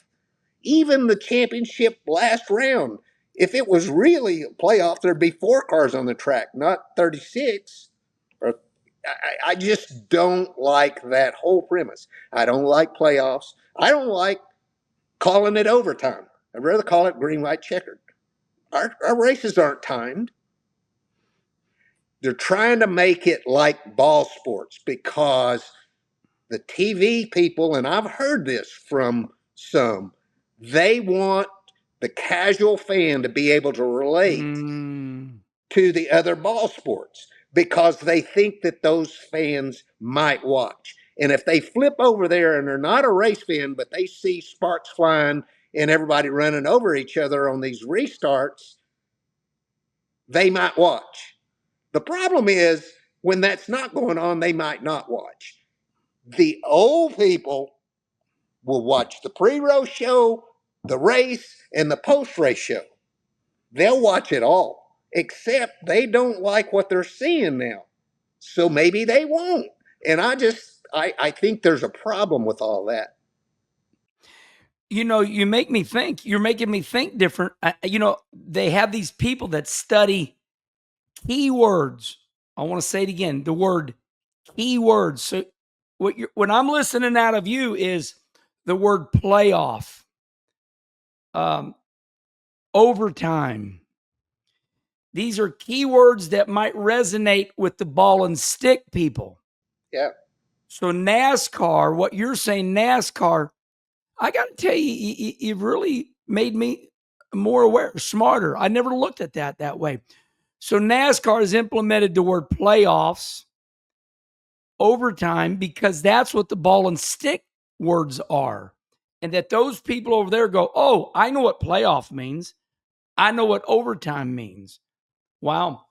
Even the championship last round, if it was really a playoff, there'd be 4 cars on the track, not 36. Or I just don't like that whole premise. I don't like playoffs. I don't like calling it overtime. I'd rather call it green, white, checkered. Our races aren't timed. They're trying to make it like ball sports because the TV people, and I've heard this from some, they want the casual fan to be able to relate to the other ball sports because they think that those fans might watch. And if they flip over there and they're not a race fan, but they see sparks flying and everybody running over each other on these restarts, they might watch. The problem is when that's not going on, they might not watch. The old people will watch the pre-race show, the race, and the post-race show. They'll watch it all, except they don't like what they're seeing now. So maybe they won't. And I think there's a problem with all that. You make me think. You're making me think different. They have these people that study keywords. I want to say it again, the word keywords. So what I'm listening out of you is the word playoff, overtime. These are keywords that might resonate with the ball and stick people. Yeah. So NASCAR, what you're saying, NASCAR, I got to tell you, you've really made me more aware, smarter. I never looked at that way. So NASCAR has implemented the word playoffs, overtime, because that's what the ball and stick words are. And that those people over there go, oh, I know what playoff means. I know what overtime means. Wow.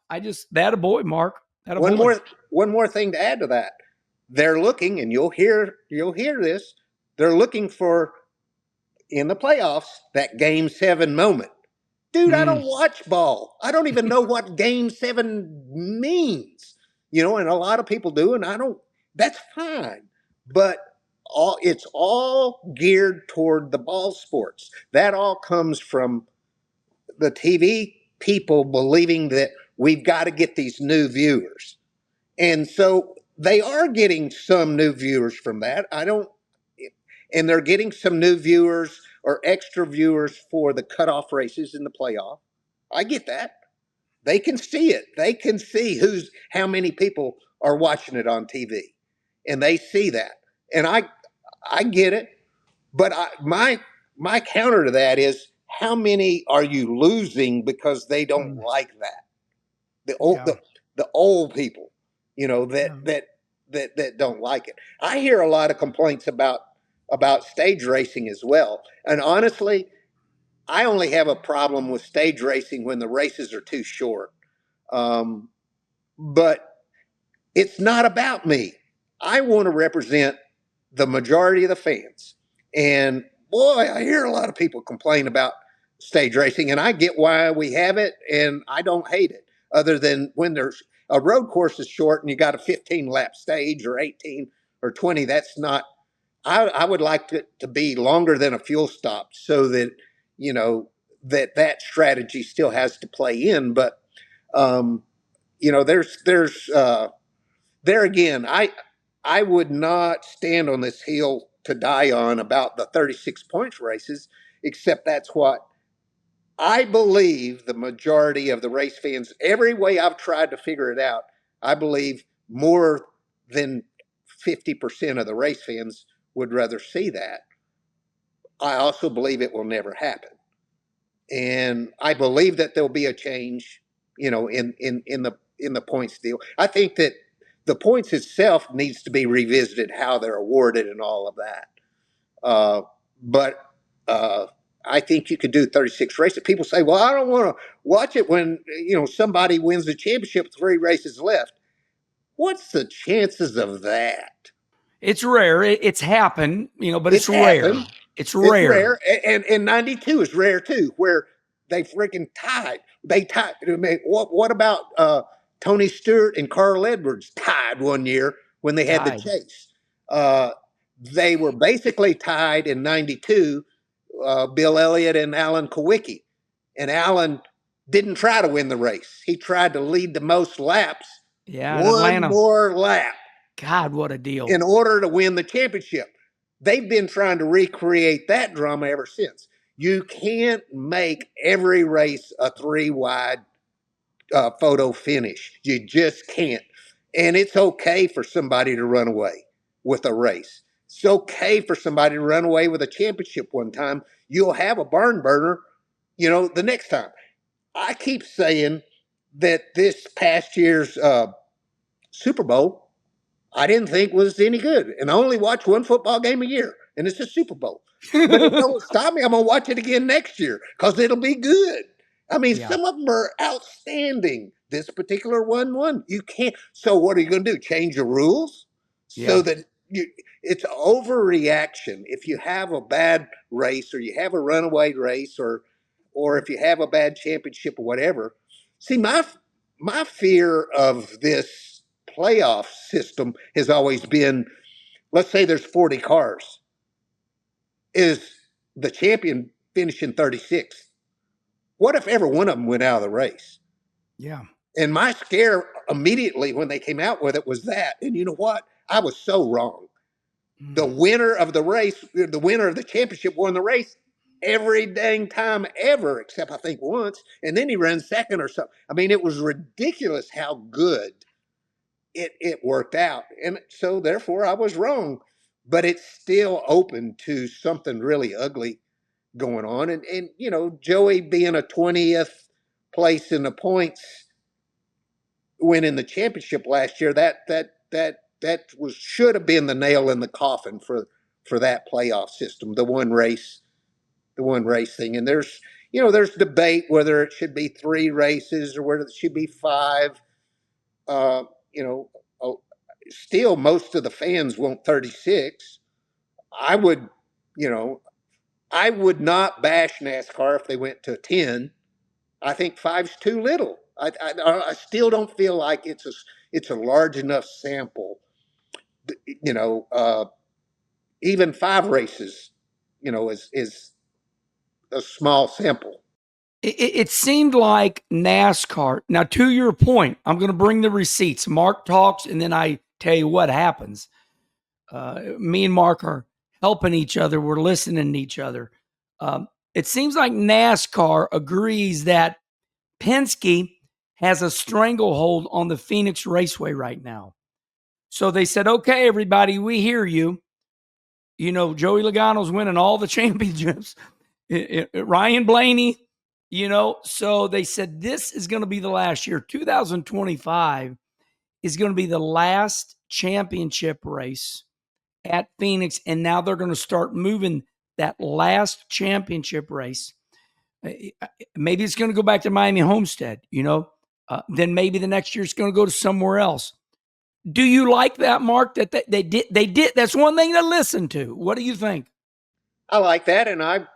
That a boy, Mark. One more thing to add to that. They're looking, and you'll hear this. They're looking for in the playoffs that Game 7 moment. Dude, I don't watch ball. I don't even know what Game 7 means. And a lot of people do, and I don't. That's fine, but it's all geared toward the ball sports. That all comes from the TV people believing that we've got to get these new viewers. And so they are getting some new viewers from that. And they're getting some new viewers or extra viewers for the cutoff races in the playoff. I get that. They can see it. They can see how many people are watching it on TV. And they see that. And I get it. But my counter to that is how many are you losing because they don't like that? The old people, that don't like it. I hear a lot of complaints about stage racing as well. And honestly, I only have a problem with stage racing when the races are too short. But it's not about me. I want to represent the majority of the fans. And boy, I hear a lot of people complain about stage racing, and I get why we have it, and I don't hate it. Other than when there's a road course is short and you got a 15 lap stage or 18 or 20, that's not I would like to be longer than a fuel stop so that, that strategy still has to play in. But, there's there again, I would not stand on this hill to die on about the 36 points races, except that's what I believe the majority of the race fans, every way I've tried to figure it out, I believe more than 50% of the race fans would rather see that. I also believe it will never happen. And I believe that there'll be a change, in the points deal. I think that the points itself needs to be revisited, how they're awarded and all of that. But I think you could do 36 races. People say, well, I don't want to watch it when, somebody wins the championship with 3 races left. What's the chances of that? It's rare. It's happened, but it's rare. Happened. It's It's rare. rare. And 92 is rare too, where they freaking tied. They tied. I mean, what about Tony Stewart and Carl Edwards tied one year when they had the chase? They were basically tied in 92, Bill Elliott and Alan Kowicki. And Alan didn't try to win the race. He tried to lead the most laps. Yeah, in one Atlanta. more lap. God, what a deal. In order to win the championship. They've been trying to recreate that drama ever since. You can't make every race a 3-wide photo finish. You just can't. And it's okay for somebody to run away with a race. It's okay for somebody to run away with a championship one time. You'll have a barn burner, the next time. I keep saying that this past year's Super Bowl, I didn't think was any good. And I only watch one football game a year, and it's the Super Bowl. But it don't stop me. I'm going to watch it again next year because it'll be good. I mean, some of them are outstanding. This particular one. You can't. So what are you going to do? Change the rules so that it's overreaction. If you have a bad race or you have a runaway race or if you have a bad championship or whatever. See, my fear of this playoff system has always been, let's say there's 40 cars. Is the champion finishing 36th? What if every one of them went out of the race? Yeah. And my scare immediately when they came out with it was that. And you know what? I was so wrong. The winner of the race, the winner of the championship won the race every dang time ever, except I think once. And then he ran second or something. I mean, it was ridiculous how good it worked out. And so therefore I was wrong. But it's still open to something really ugly going on. And Joey being a 20th place in the points, winning the championship last year, that should have been the nail in the coffin for that playoff system, the one race thing. And there's debate whether it should be 3 races or whether it should be 5. Still most of the fans want 36. I would not bash NASCAR if they went to 10. I think 5's too little. I still don't feel like it's a large enough sample. Even 5 races, is a small sample. It seemed like NASCAR. Now, to your point, I'm going to bring the receipts. Mark talks, and then I tell you what happens. Me and Mark are helping each other. We're listening to each other. It seems like NASCAR agrees that Penske has a stranglehold on the Phoenix Raceway right now. So they said, okay, everybody, we hear you. Joey Logano's winning all the championships. Ryan Blaney, so they said this is going to be the last year. 2025 is going to be the last championship race at Phoenix. And now they're going to start moving that last championship race. Maybe it's going to go back to Miami Homestead, then maybe the next year it's going to go to somewhere else. Do you like that, Mark, that they did? That's one thing to listen to. What do you think? I like that. And I'm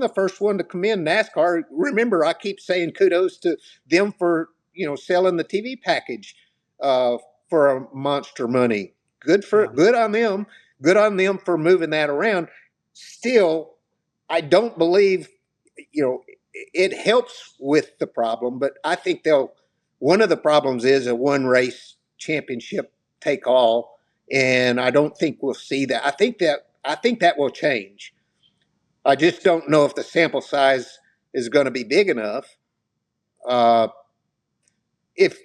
the first one to commend NASCAR. Remember, I keep saying kudos to them for, selling the TV package for a monster money. Good on them. good on them for moving that around. Still, I don't believe, it helps with the problem, but I think one of the problems is a one race championship take all. And I don't think we'll see that. I think that will change. I just don't know if the sample size is going to be big enough. Uh, if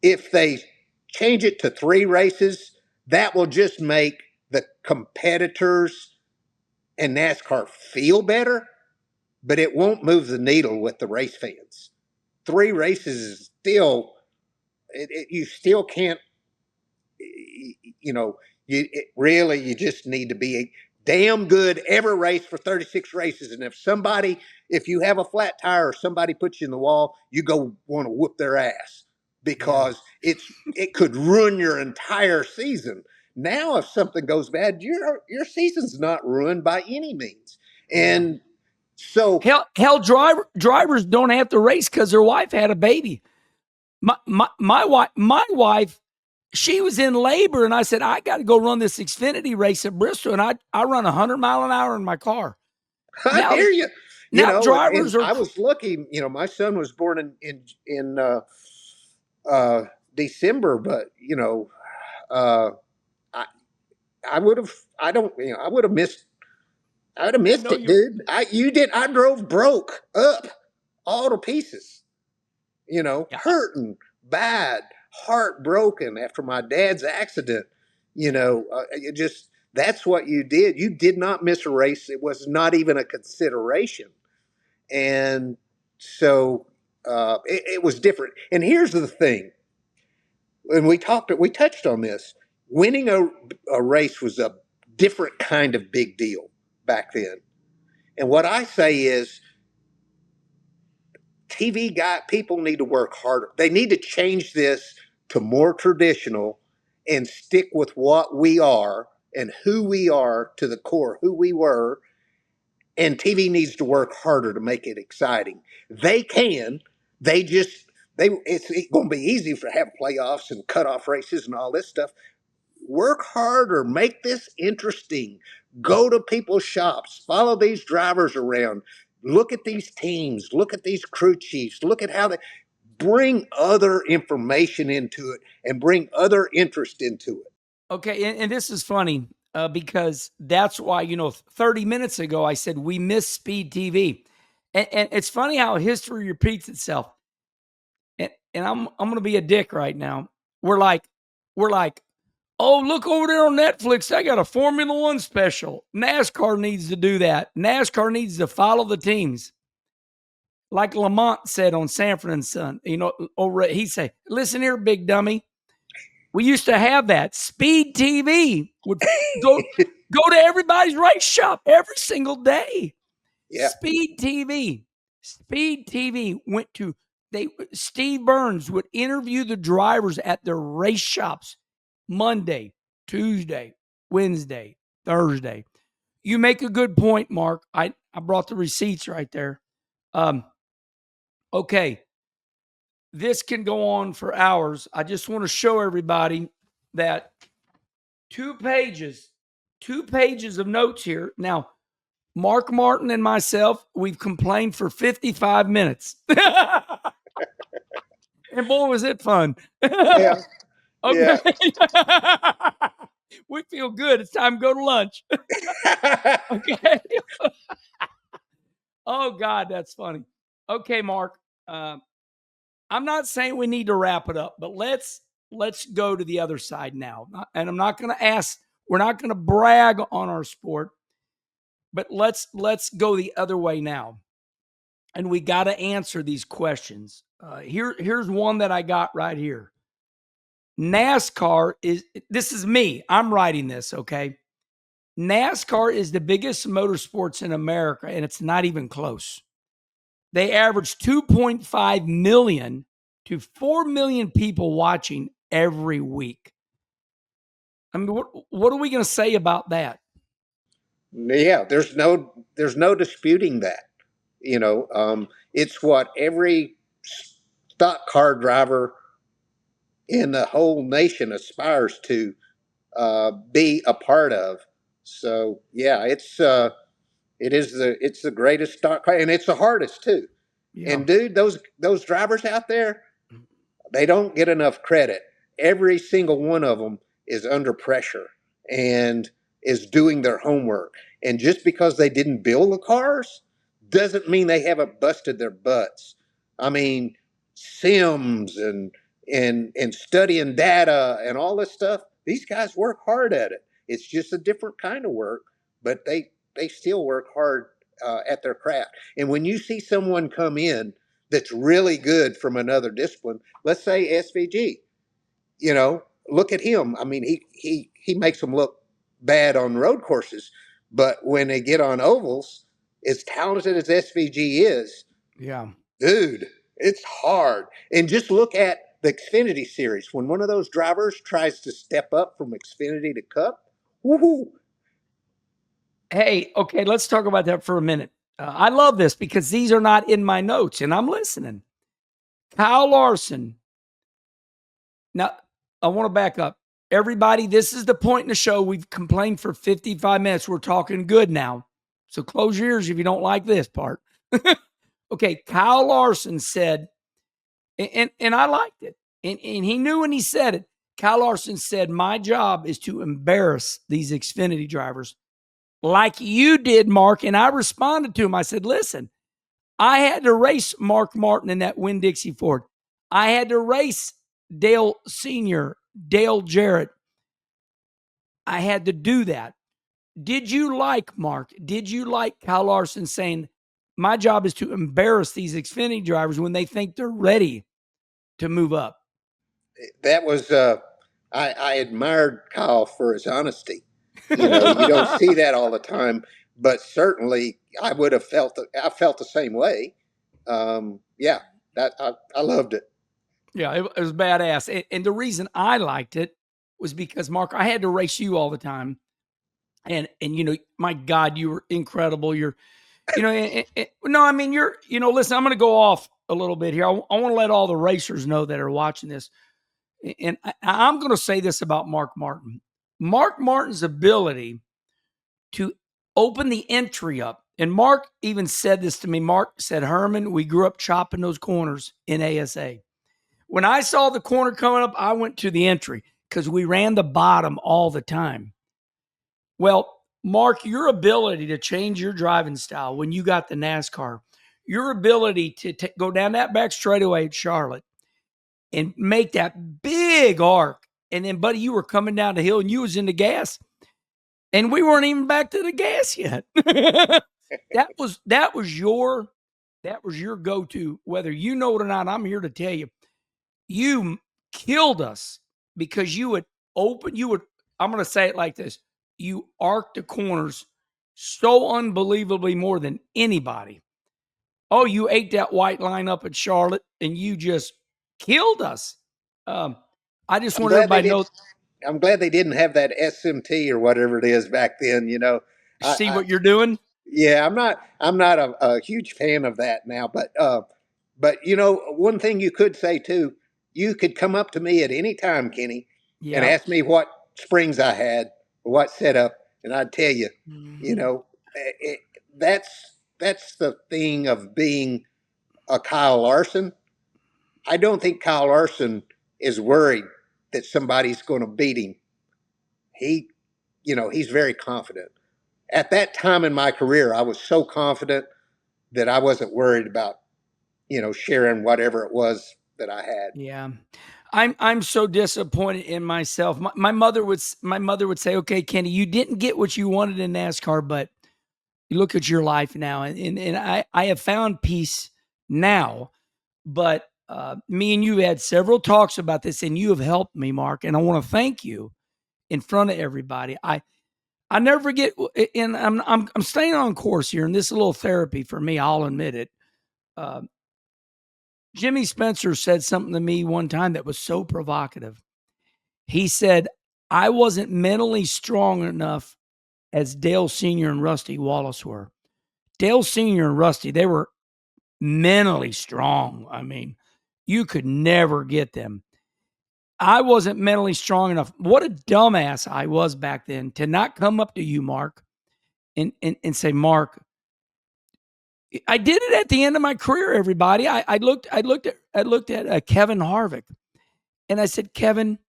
if they change it to 3 races, that will just make the competitors and NASCAR feel better, but it won't move the needle with the race fans. 3 races is still, you still can't, you know, you just need to be damn good every race for 36 races. And if you have a flat tire or somebody puts you in the wall, you go want to whoop their ass because it could ruin your entire season. Now, if something goes bad, your season's not ruined by any means. And so drivers don't have to race because their wife had a baby. My wife, she was in labor, and I said, I got to go run this Xfinity race at Bristol, and I run 100 mile an hour in my car. I hear you. Drivers and are. I was lucky. My son was born in December, but I would have. I would have missed. I would have missed it, dude. I drove broke up all to pieces. Hurting bad, heartbroken after my dad's accident. That's what you did. You did not miss a race. It was not even a consideration. And so it was different. And here's the thing. When we touched on this. Winning a race was a different kind of big deal back then. And what I say is, people need to work harder. They need to change this to more traditional and stick with what we are and who we are to the core, who we were. And TV needs to work harder to make it exciting. They can. It's going to be easy to have playoffs and cutoff races and all this stuff. Work harder, make this interesting. Go to people's shops, follow these drivers around, look at these teams, look at these crew chiefs, look at how they bring other information into it and bring other interest into it. Okay, and this is funny because that's why, 30 minutes ago I said we miss Speed TV. And it's funny how history repeats itself. And I'm going to be a dick right now. We're like, oh, look over there on Netflix. They got a Formula One special. NASCAR needs to do that. NASCAR needs to follow the teams. Like Lamont said on Sanford and Son, he said, listen here, big dummy. We used to have that. Speed TV would go to everybody's race shop every single day. Yeah. Speed TV went to, Steve Burns would interview the drivers at their race shops Monday, Tuesday, Wednesday, Thursday. You make a good point, Mark. I brought the receipts right there. Okay. This can go on for hours. I just want to show everybody that 2 pages of notes here. Now, Mark Martin and myself, we've complained for 55 minutes. And boy, was it fun. Yeah. Okay. Yeah. We feel good. It's time to go to lunch. Okay. Oh, God, that's funny. Okay, Mark. I'm not saying we need to wrap it up, but let's go to the other side now. And I'm not going to ask, we're not going to brag on our sport, but let's go the other way now. And we got to answer these questions. Here's one that I got right here. NASCAR this is me. I'm writing this, okay? NASCAR is the biggest motorsports in America, and it's not even close. They average 2.5 million to 4 million people watching every week. I mean, what are we going to say about that? Yeah, there's no disputing that. It's what every stock car driver in the whole nation aspires to be a part of. So yeah, it's the greatest stock car, and it's the hardest too. Yeah. And dude, those drivers out there, they don't get enough credit. Every single one of them is under pressure and is doing their homework. And just because they didn't build the cars doesn't mean they haven't busted their butts. I mean, sims and studying data and all this stuff. These guys work hard at it. It's just a different kind of work, but they still work hard at their craft. And when you see someone come in that's really good from another discipline, let's say SVG, look at him. I mean, he makes them look bad on road courses, but when they get on ovals, as talented as SVG is, Yeah. dude, it's hard. And just look at the Xfinity series. When one of those drivers tries to step up from Xfinity to Cup, woohoo. Hey, okay, let's talk about that for a minute. I love this because these are not in my notes and I'm listening. Kyle Larson. Now, I want to back up. Everybody, this is the point in the show. We've complained for 55 minutes. We're talking good now. So close your ears if you don't like this part. Okay, Kyle Larson said, and I liked it. And he knew when he said it. Kyle Larson said, my job is to embarrass these Xfinity drivers like you did, Mark. And I responded to him. I said, listen, I had to race Mark Martin in that Winn-Dixie Ford. I had to race Dale Sr., Dale Jarrett. I had to do that. Did you like, Mark? Did you like Kyle Larson saying, my job is to embarrass these Xfinity drivers when they think they're ready to move up? That was, I admired Kyle for his honesty. You don't see that all the time, but certainly I would have I felt the same way. Yeah, I loved it. Yeah, it was badass. And the reason I liked it was because, Mark, I had to race you all the time. And my God, you were incredible. You're, no, I mean, listen, I'm going to go off a little bit here. I want to let all the racers know that are watching this. And I'm going to say this about Mark Martin. Mark Martin's ability to open the entry up. And Mark even said this to me. Mark said, Herman, we grew up chopping those corners in ASA. When I saw the corner coming up, I went to the entry because we ran the bottom all the time. Well, Mark, your ability to change your driving style when you got the NASCAR, your ability to go down that back straightaway at Charlotte and make that big arc. And then, buddy, you were coming down the hill and you was in the gas and we weren't even back to the gas yet. that was your go-to, whether you know it or not. I'm here to tell you, you killed us because I'm going to say it like this. You arced the corners so unbelievably more than anybody. Oh, you ate that white line up at Charlotte and you just killed us. I just want everybody to know. I'm glad they didn't have that SMT or whatever it is back then. See what you're doing? Yeah, I'm not a huge fan of that now, but one thing you could say too, you could come up to me at any time, Kenny, and ask me what springs I had, or what setup, and I'd tell you. That's the thing of being a Kyle Larson. I don't think Kyle Larson is worried that somebody's going to beat him. He's very confident. At that time in my career, I was so confident that I wasn't worried about, sharing whatever it was that I had. Yeah. I'm so disappointed in myself. My mother would say, okay, Kenny, you didn't get what you wanted in NASCAR, but you look at your life now. And I have found peace now, but me and you had several talks about this and you have helped me, Mark. And I want to thank you in front of everybody. I never forget, and I'm staying on course here, and this is a little therapy for me. I'll admit it. Jimmy Spencer said something to me one time that was so provocative. He said, I wasn't mentally strong enough as Dale Sr. and Rusty Wallace were. Dale Sr. and Rusty, they were mentally strong. I mean, you could never get them. I wasn't mentally strong enough. What a dumbass I was back then to not come up to you, Mark, and say, Mark, I did it at the end of my career, everybody. I looked at Kevin Harvick and I said, Kevin,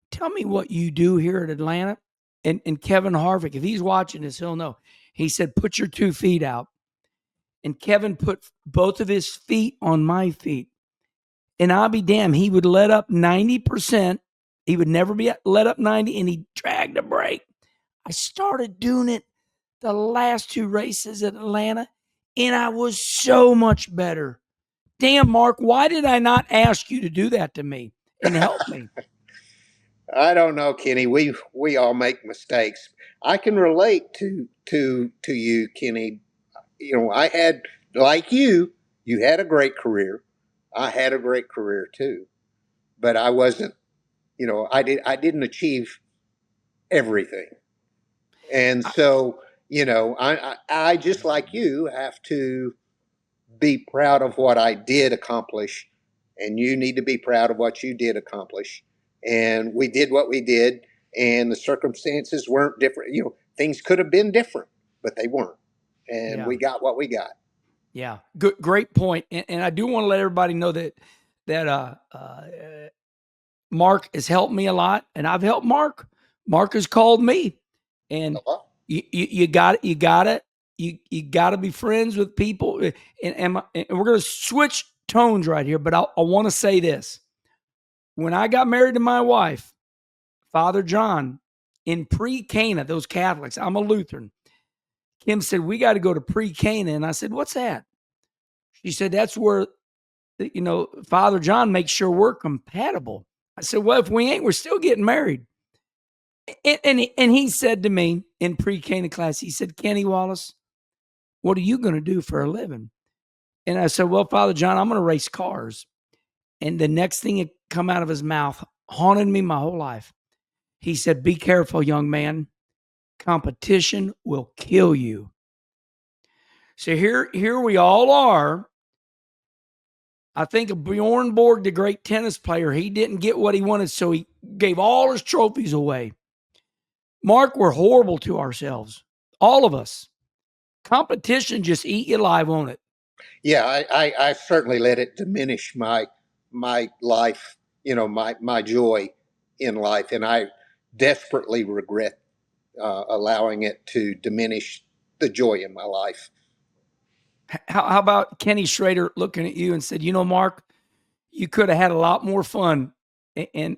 tell me what you do here at Atlanta. And Kevin Harvick, if he's watching this, he'll know. He said, put your 2 feet out. And Kevin put both of his feet on my feet. And I'll be damned, he would let up 90%. He would never be let up 90, and he dragged a brake. I started doing it the last 2 races at Atlanta, and I was so much better. Damn, Mark, why did I not ask you to do that to me and help me? I don't know, Kenny. We all make mistakes. I can relate to you, Kenny. You know, I had, like you had a great career. I had a great career too, but I wasn't. You know, I didn't achieve everything, and so you know, I just like you have to be proud of what I did accomplish, and you need to be proud of what you did accomplish. And we did what we did, and the circumstances weren't different. You know, things could have been different, but they weren't, and Yeah. we got what we got. Yeah, good, great point. And I do want to let everybody know that Mark has helped me a lot, and I've helped Mark. Mark has called me, and you got to be friends with people. And we're going to switch tones right here, but I want to say this: when I got married to my wife, Father John, in pre-Cana, those Catholics, I'm a Lutheran. Kim said, we got to go to pre-Cana. And I said, what's that? She said, that's where, you know, Father John makes sure we're compatible. I said, well, if we ain't, we're still getting married. And he said to me in pre-Cana class, he said, Kenny Wallace, what are you going to do for a living? And I said, well, Father John, I'm going to race cars. And the next thing that come out of his mouth haunted me my whole life. He said, be careful, young man. Competition will kill you. So here we all are. I think of Bjorn Borg, the great tennis player. He didn't get what he wanted, so he gave all his trophies away. Mark, we're horrible to ourselves. All of us. Competition just eat you alive, won't it? Yeah, I certainly let it diminish my life, you know, my joy in life, and I desperately regret allowing it to diminish the joy in my life. How about Kenny Schrader looking at you and said, you know, Mark, you could have had a lot more fun, and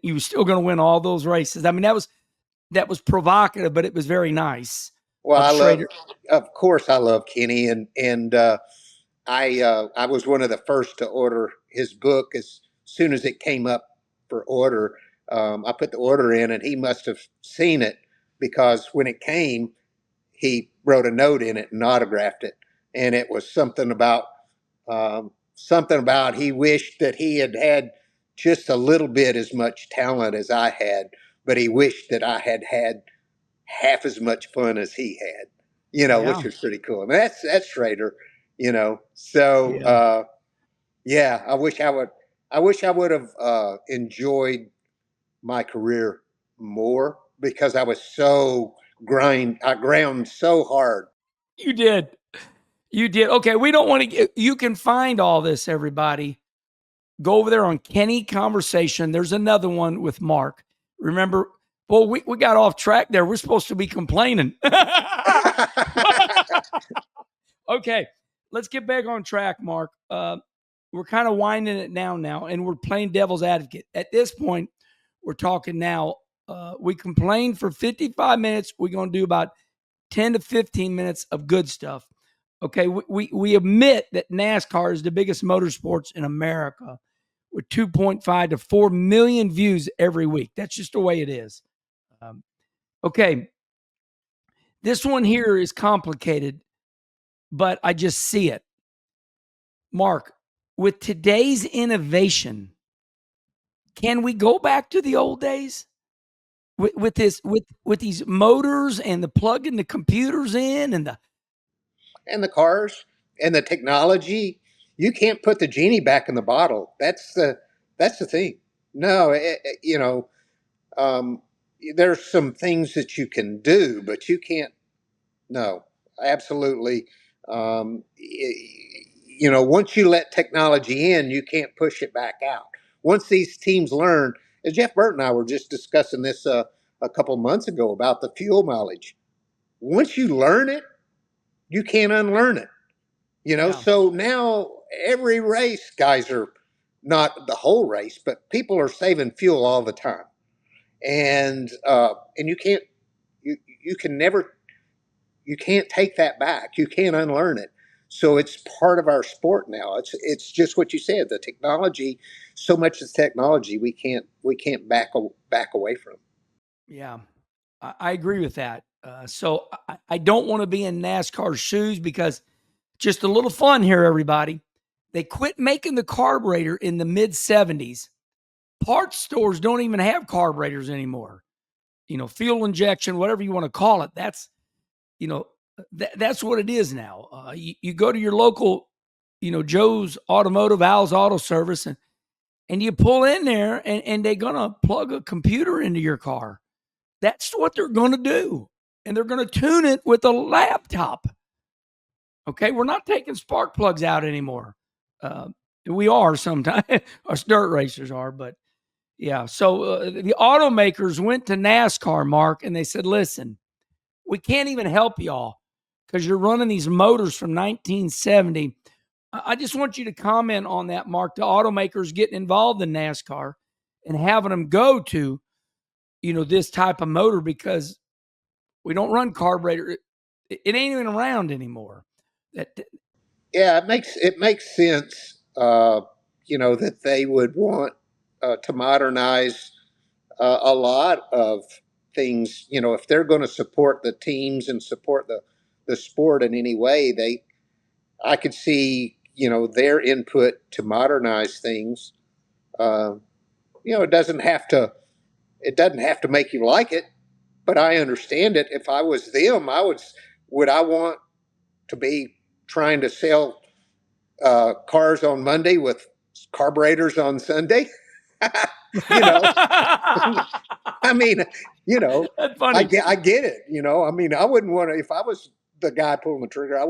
you were still going to win all those races. I mean, that was provocative, but it was very nice. Well, of course, I love Kenny, and I was one of the first to order his book as soon as it came up for order. I put the order in, and he must have seen it because when it came, he wrote a note in it and autographed it, and it was something about he wished that he had had just a little bit as much talent as I had, but he wished that I had had half as much fun as he had, you know, which was pretty cool. I mean, that's Schrader, you know. So yeah, I wish I would have enjoyed my career more because I was so I ground so hard. You did. You did. Okay, we don't want to get, you can find all this, everybody. Go over there on Kenny Conversation. There's another one with Mark. Remember, well, we got off track there. We're supposed to be complaining. Okay, let's get back on track, Mark. We're kind of winding it down now, and we're playing devil's advocate. At this point, we're talking now. We complained for 55 minutes. We're going to do about 10 to 15 minutes of good stuff. Okay, we admit that NASCAR is the biggest motorsports in America with 2.5 to 4 million views every week. That's just the way it is. Okay, this one here is complicated, but I just see it. Mark, with today's innovation, can we go back to the old days with these motors and the plugging the computers in and And the cars and the technology, you can't put the genie back in the bottle. That's the thing. No, um, there's some things that you can do, but you can't. No, absolutely. Once you let technology in, you can't push it back out. Once these teams learn, as Jeff Burt and I were just discussing this a couple months ago about the fuel mileage. Once you learn it, you can't unlearn it. Yeah. So now every race, guys are not the whole race, but people are saving fuel all the time, and you can't you can never you can't take that back. You can't unlearn it. So it's part of our sport now. It's just what you said. The technology, so much is technology. We can't back away from. Yeah, I agree with that. So I don't want to be in NASCAR's shoes because just a little fun here, everybody. They quit making the carburetor in the mid 70s. Parts stores don't even have carburetors anymore. Fuel injection, whatever you want to call it. That's, that's what it is now. You go to your local, Joe's Automotive, Al's Auto Service, and you pull in there and they're going to plug a computer into your car. That's what they're going to do. And they're going to tune it with a laptop. Okay. We're not taking spark plugs out anymore. We are sometimes. Us dirt racers are, but yeah. So the automakers went to NASCAR, Mark, and they said, listen, we can't even help y'all because you're running these motors from 1970. I just want you to comment on that, Mark. The automakers getting involved in NASCAR and having them go to, this type of motor because we don't run carburetor. It ain't even around anymore. Yeah, it makes sense. That they would want to modernize a lot of things. If they're going to support the teams and support the sport in any way, I could see their input to modernize things. Uh, it doesn't have to make you like it, but I understand it. If I was them, would I want to be trying to sell cars on Monday with carburetors on Sunday? you know, I mean, you know, That's I funny. get it. I mean, I wouldn't want to if I was the guy pulling the trigger. I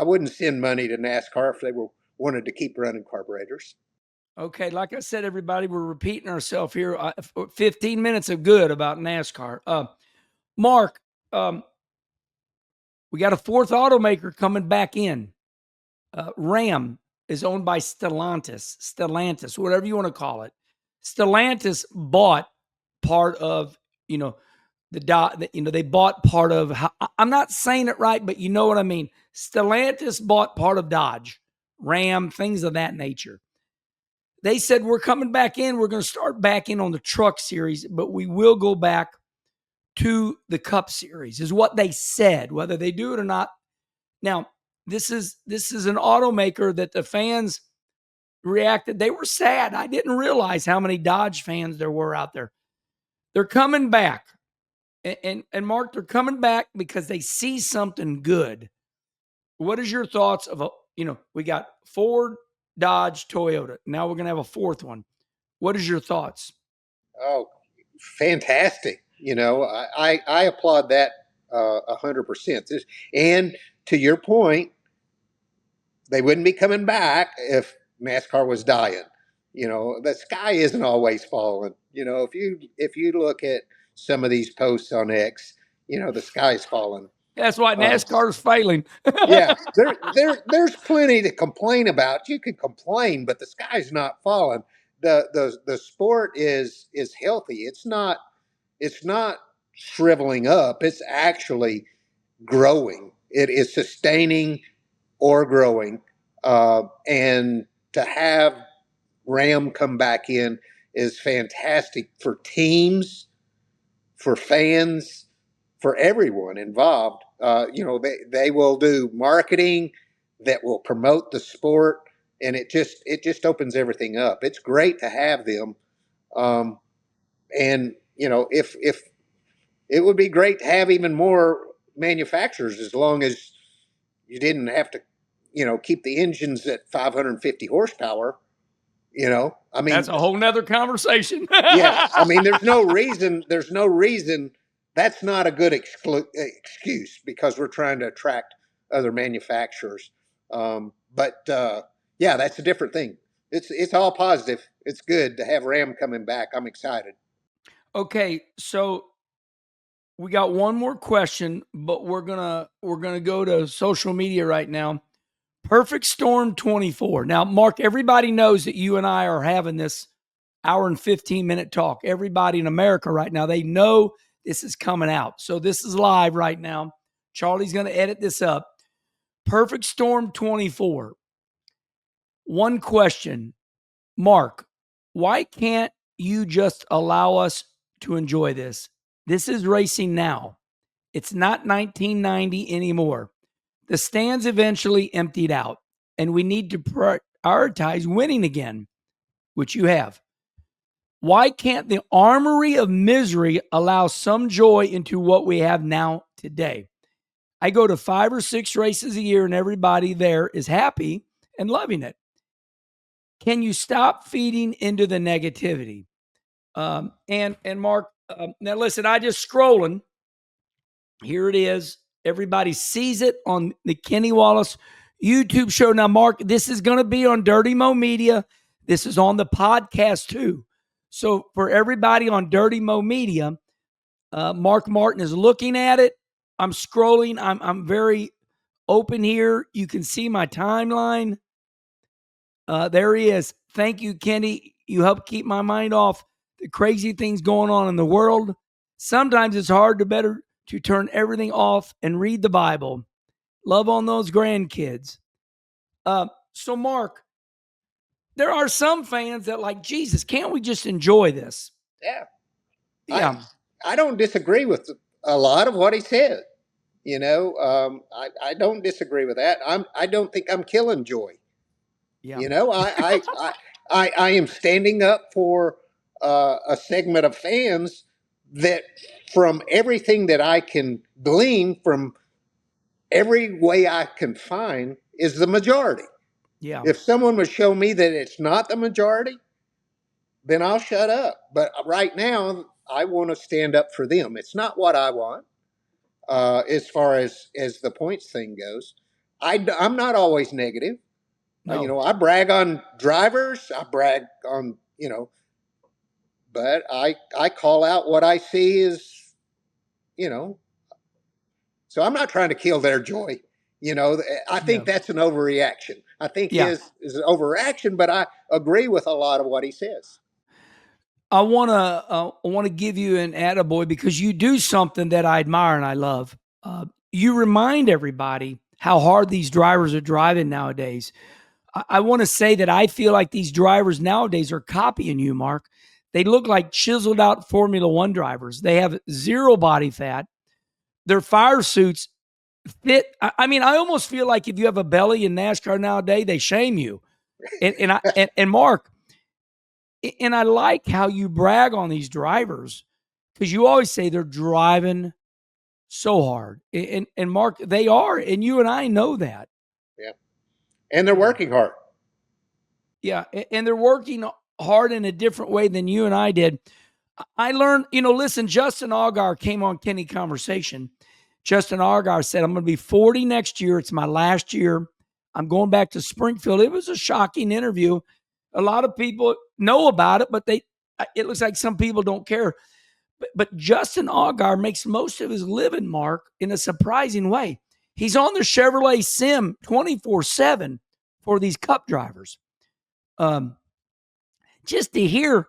wouldn't send money to NASCAR if they wanted to keep running carburetors. Okay, like I said, everybody, we're repeating ourselves here. 15 minutes of good about NASCAR. Mark, we got a fourth automaker coming back in. Ram is owned by Stellantis, whatever you want to call it. Stellantis bought part of, they bought part of, I'm not saying it right, but you know what I mean. Stellantis bought part of Dodge, Ram, things of that nature. They said, we're coming back in. We're going to start back in on the truck series, but we will go back to the Cup series, is what they said. Whether they do it or not. Now, this is an automaker that the fans reacted. They were sad. I didn't realize how many Dodge fans there were out there. They're coming back. And Mark, they're coming back because they see something good. What is your thoughts of we got Ford, Dodge, Toyota. Now we're going to have a fourth one. What is your thoughts? Oh, fantastic! I applaud that 100%. And to your point, they wouldn't be coming back if NASCAR was dying. The sky isn't always falling. If you look at some of these posts on X, the sky's falling. That's why Uh, NASCAR is failing. yeah, there's plenty to complain about. You can complain, but the sky's not falling. The sport is healthy. It's not shriveling up. It's actually growing. It is sustaining or growing. And to have Ram come back in is fantastic for teams, for fans, for everyone involved. They will do marketing that will promote the sport, and it just opens everything up. It's great to have them, and if it would be great to have even more manufacturers, as long as you didn't have to keep the engines at 550 horsepower. You know, I mean, that's a whole nother conversation. yeah, I mean, there's no reason. That's not a good excuse because we're trying to attract other manufacturers. But yeah, that's a different thing. It's all positive. It's good to have Ram coming back. I'm excited. Okay, so we got one more question, but we're gonna go to social media right now. Perfect Storm 24. Now, Mark, everybody knows that you and I are having this hour and 15-minute talk. Everybody in America right now, they know this is coming out. So this is live right now. Charlie's going to edit this up. Perfect Storm 24. One question, Mark, why can't you just allow us to enjoy this? This is racing now. It's not 1990 anymore. The stands eventually emptied out, and we need to prioritize winning again, which you have. Why can't the armory of misery allow some joy into what we have now today? I go to 5 or 6 races a year, and everybody there is happy and loving it. Can you stop feeding into the negativity? And Mark, now listen, I just scrolling. Here it is. Everybody sees it on the Kenny Wallace YouTube show. Now, Mark, this is going to be on Dirty Mo Media. This is on the podcast too. So for everybody on Dirty Mo Media, Mark Martin is looking at it. I'm scrolling. I'm very open here. You can see my timeline. There he is. Thank you, Kenny. You help keep my mind off the crazy things going on in the world. Sometimes it's hard to turn everything off and read the Bible. Love on those grandkids. So, Mark, there are some fans that like, Jesus, can't we just enjoy this? Yeah. Yeah. I don't disagree with a lot of what he said. You know, I don't disagree with that. I don't think I'm killing joy. Yeah. You know, I am standing up for a segment of fans that, from everything that I can glean from every way I can find, is the majority. Yeah. If someone would show me that it's not the majority, then I'll shut up. But right now, I want to stand up for them. It's not what I want, as far as the points thing goes. I'm not always negative. No. You know, I brag on drivers. I brag on, you know, but I call out what I see is, you know. So I'm not trying to kill their joy. You know, I think that's an overreaction. I think his is an overreaction, but I agree with a lot of what he says. I want to give you an attaboy because you do something that I admire and I love. You remind everybody how hard these drivers are driving nowadays. I want to say that I feel like these drivers nowadays are copying you, Mark. They look like chiseled out Formula One drivers. They have zero body fat. Their fire suits fit. I mean, I almost feel like if you have a belly in NASCAR nowadays, they shame you. And Mark, and I like how you brag on these drivers because you always say they're driving so hard. And Mark, they are, and you and I know that. Yeah. And they're working hard. Yeah, and they're working hard in a different way than you and I did. I learned, listen, Justin Allgaier came on Kenny Conversation. Justin Allgaier said, I'm going to be 40 next year. It's my last year. I'm going back to Springfield. It was a shocking interview. A lot of people know about it, but it looks like some people don't care. But Justin Allgaier makes most of his living, Mark, in a surprising way. He's on the Chevrolet Sim 24/7 for these Cup drivers. Just to hear,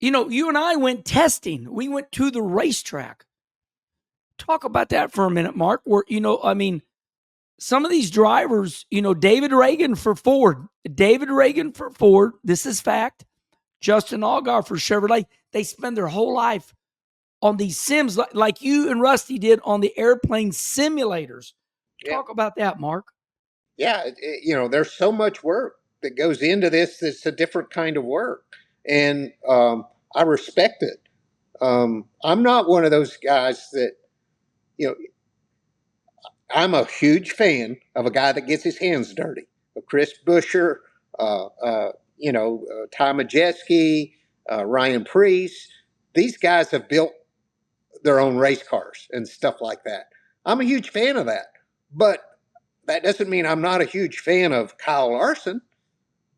you and I went testing. We went to the racetrack. Talk about that for a minute, Mark. Where, some of these drivers, David Reagan for Ford. This is fact. Justin Allgaier for Chevrolet. They spend their whole life on these sims like you and Rusty did on the airplane simulators. Talk about that, Mark. Yeah, there's so much work that goes into this. It's a different kind of work, and I respect it. I'm not one of those guys that, I'm a huge fan of a guy that gets his hands dirty. Chris Buescher, Ty Majeski, Ryan Preece. These guys have built their own race cars and stuff like that. I'm a huge fan of that, but that doesn't mean I'm not a huge fan of Kyle Larson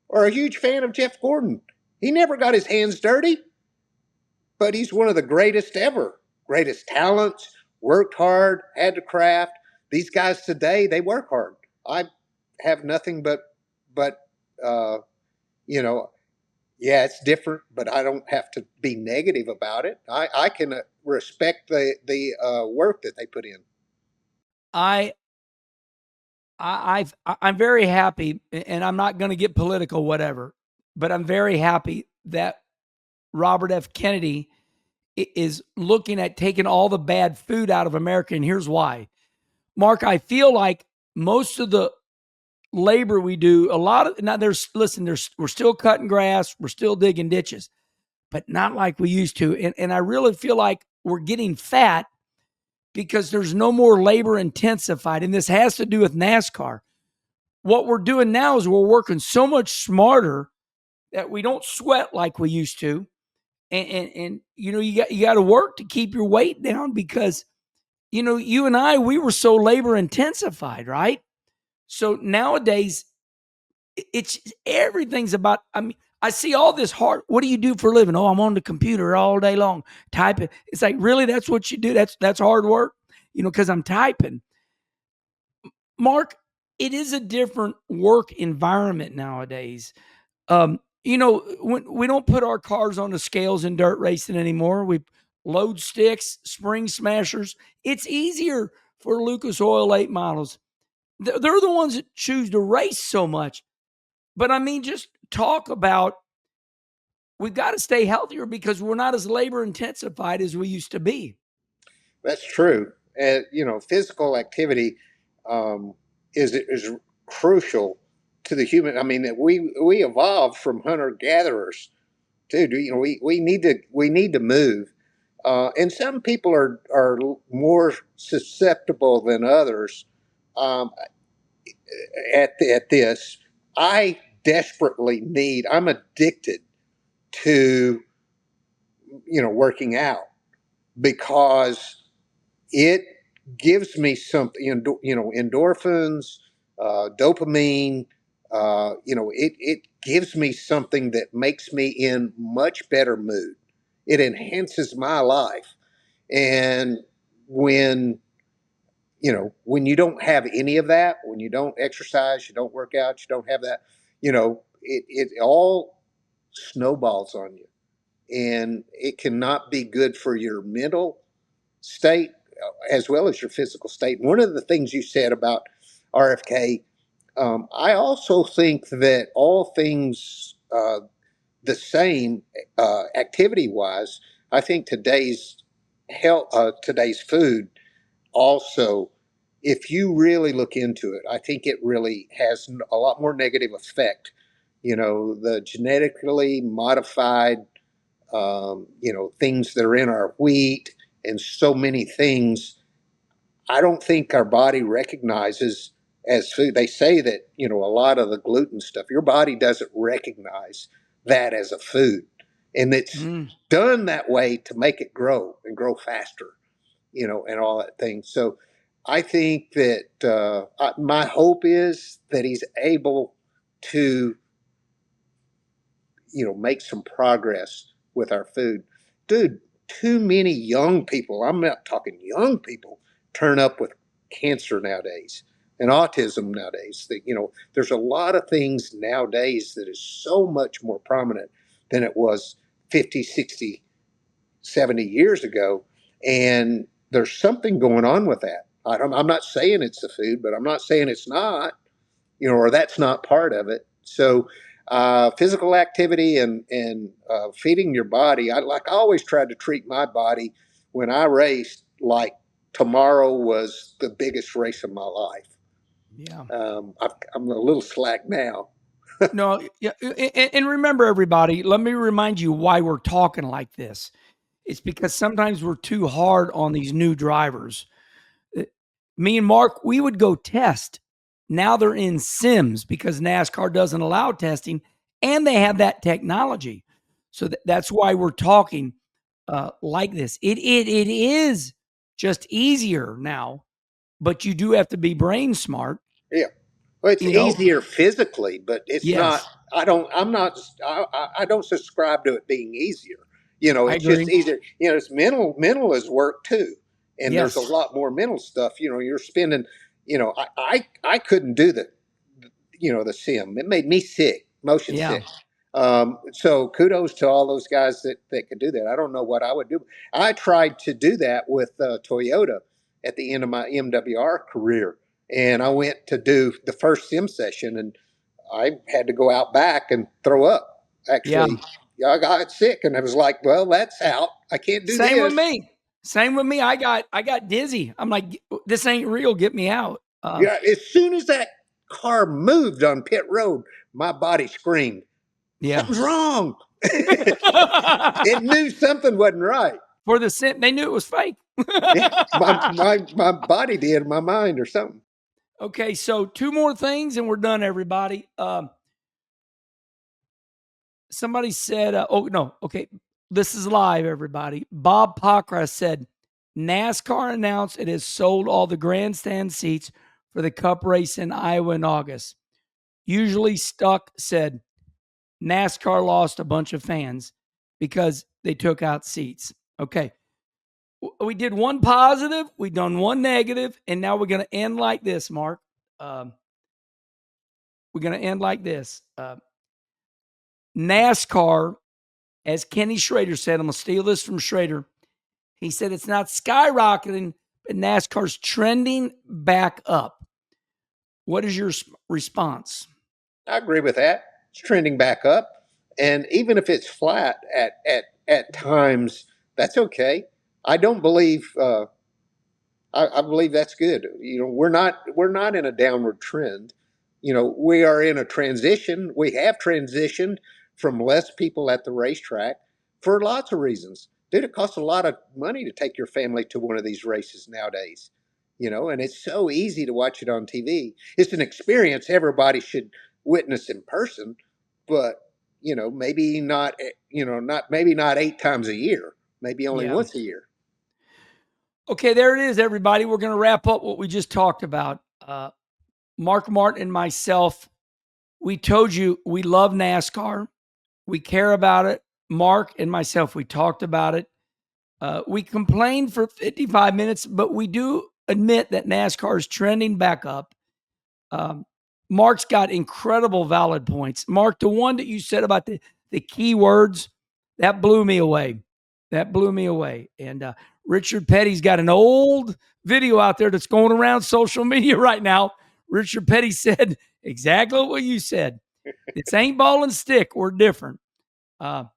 or a huge fan of Jeff Gordon. He never got his hands dirty, but he's one of the greatest ever. Greatest talents, worked hard, had to craft. These guys today, they work hard. I have nothing but yeah, it's different, but I don't have to be negative about it. I can respect the work that they put in. I'm very happy, and I'm not going to get political, whatever, but I'm very happy that Robert F. Kennedy is looking at taking all the bad food out of America. And here's why. Mark, I feel like most of the labor we do, a lot of now we're still cutting grass, we're still digging ditches, but not like we used to. And I really feel like we're getting fat because there's no more labor intensified. And this has to do with NASCAR. What we're doing now is we're working so much smarter that we don't sweat like we used to. And you got to work to keep your weight down because, you and I, we were so labor intensified, right? So nowadays, it's everything's about, I see all this hard. What do you do for a living? Oh, I'm on the computer all day long typing. It's like, really, that's what you do? That's hard work, because I'm typing. Mark, it is a different work environment nowadays. When we don't put our cars on the scales in dirt racing anymore. We load sticks, spring smashers. It's easier for Lucas Oil 8 models. They're the ones that choose to race so much. But just talk about, we've got to stay healthier because we're not as labor intensified as we used to be. That's true. And, physical activity is crucial to the human. We evolved from hunter gatherers, dude. We need to move, and some people are more susceptible than others at this. I desperately need. I'm addicted to working out because it gives me something, endorphins, dopamine. It gives me something that makes me in much better mood. It enhances my life. And when you don't have any of that, when you don't exercise, you don't work out, you don't have that, it all snowballs on you. And it cannot be good for your mental state as well as your physical state. One of the things you said about RFK, I also think that all things the same activity-wise, I think today's food also, if you really look into it, I think it really has a lot more negative effect. The genetically modified, things that are in our wheat and so many things, I don't think our body recognizes as food. They say that, a lot of the gluten stuff, your body doesn't recognize that as a food. And it's done that way to make it grow and grow faster, and all that thing. So I think that my hope is that he's able to, make some progress with our food. Dude, too many young people, I'm not talking young people, turn up with cancer nowadays and autism nowadays. There's a lot of things nowadays that is so much more prominent than it was 50, 60, 70 years ago. And there's something going on with that. I'm not saying it's the food, but I'm not saying it's not, or that's not part of it. So physical activity and feeding your body. I always tried to treat my body when I raced like tomorrow was the biggest race of my life. Yeah. I'm a little slack now. No, yeah, and remember, everybody, let me remind you why we're talking like this. It's because sometimes we're too hard on these new drivers. Me and Mark, we would go test. Now they're in sims because NASCAR doesn't allow testing, and they have that technology. So that's why we're talking like this. It is just easier now, but you do have to be brain smart. Yeah. Well, it's easier physically, but it's not. Yes. I don't subscribe to it being easier. I It's just agree. easier. It's mental is work too, and there's a Yes. lot more mental stuff. You're spending. I couldn't do the sim. It made me sick, motion Yeah. sick. So kudos to all those guys that could do that. I don't know what I would do. I tried to do that with Toyota at the end of my MWR career, and I went to do the first sim session, and I had to go out back and throw up. Actually, I got sick, and I was like, "Well, that's out. I can't do Same with this." me. Same with me. I got dizzy. I'm like, this ain't real. Get me out. Yeah, as soon as that car moved on pit road, my body screamed, Yeah. "Something's wrong!" It knew something wasn't right. For the scent, they knew it was fake. Yeah, my body did, my mind or something. Okay, so 2 more things and we're done, everybody. Somebody said, okay, this is live, everybody. Bob Pockra said, NASCAR announced it has sold all the grandstand seats for the Cup race in Iowa in August. Usually Stuck said, NASCAR lost a bunch of fans because they took out seats. Okay. We did one positive, we done one negative, and now we're going to end like this, Mark. We're going to end like this. NASCAR, as Kenny Schrader said, I'm going to steal this from Schrader. He said it's not skyrocketing, but NASCAR's trending back up. What is your response? I agree with that. It's trending back up. And even if it's flat at times, that's okay. I don't believe I believe that's good. We're not in a downward trend. We are in a transition. We have transitioned from less people at the racetrack for lots of reasons. Dude, it costs a lot of money to take your family to one of these races nowadays. And it's so easy to watch it on TV. It's an experience everybody should witness in person, but maybe not. Maybe not 8 times a year. Maybe only once a year. Okay, there it is, everybody. We're going to wrap up what we just talked about. Mark Martin and myself, we told you we love NASCAR. We care about it. Mark and myself, we talked about it. We complained for 55 minutes, but we do admit that NASCAR is trending back up. Mark's got incredible valid points. Mark, the one that you said about the key words, that blew me away. And Richard Petty's got an old video out there that's going around social media right now. Richard Petty said exactly what you said. It's ain't ball and stick. We're different. I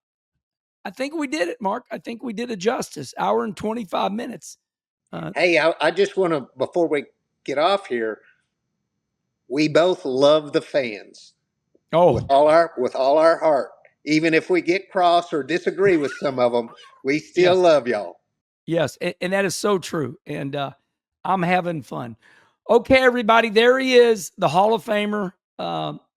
think we did it, Mark. I think we did it justice. Hour and 25 minutes. Hey, I just want to, before we get off here, we both love the fans. With all our heart. Even if we get cross or disagree with some of them, we still love y'all. Yes, and that is so true. And I'm having fun. Okay, everybody, there he is, the Hall of Famer.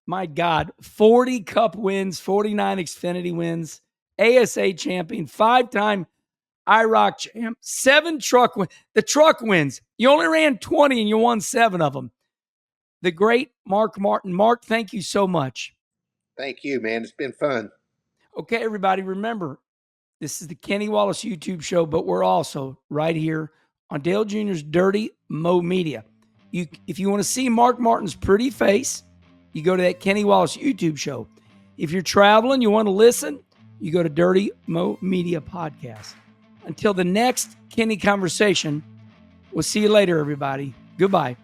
My God, 40 Cup wins, 49 Xfinity wins, ASA champion, 5-time IROC champ, 7 truck wins. The truck wins. You only ran 20 and you won 7 of them. The great Mark Martin. Mark, thank you so much. Thank you, man. It's been fun. Okay, everybody, remember, this is the Kenny Wallace YouTube show, but we're also right here on Dale Jr.'s Dirty Mo Media. If you want to see Mark Martin's pretty face, you go to that Kenny Wallace YouTube show. If you're traveling, you want to listen, you go to Dirty Mo Media Podcast. Until the next Kenny Conversation, we'll see you later, everybody. Goodbye.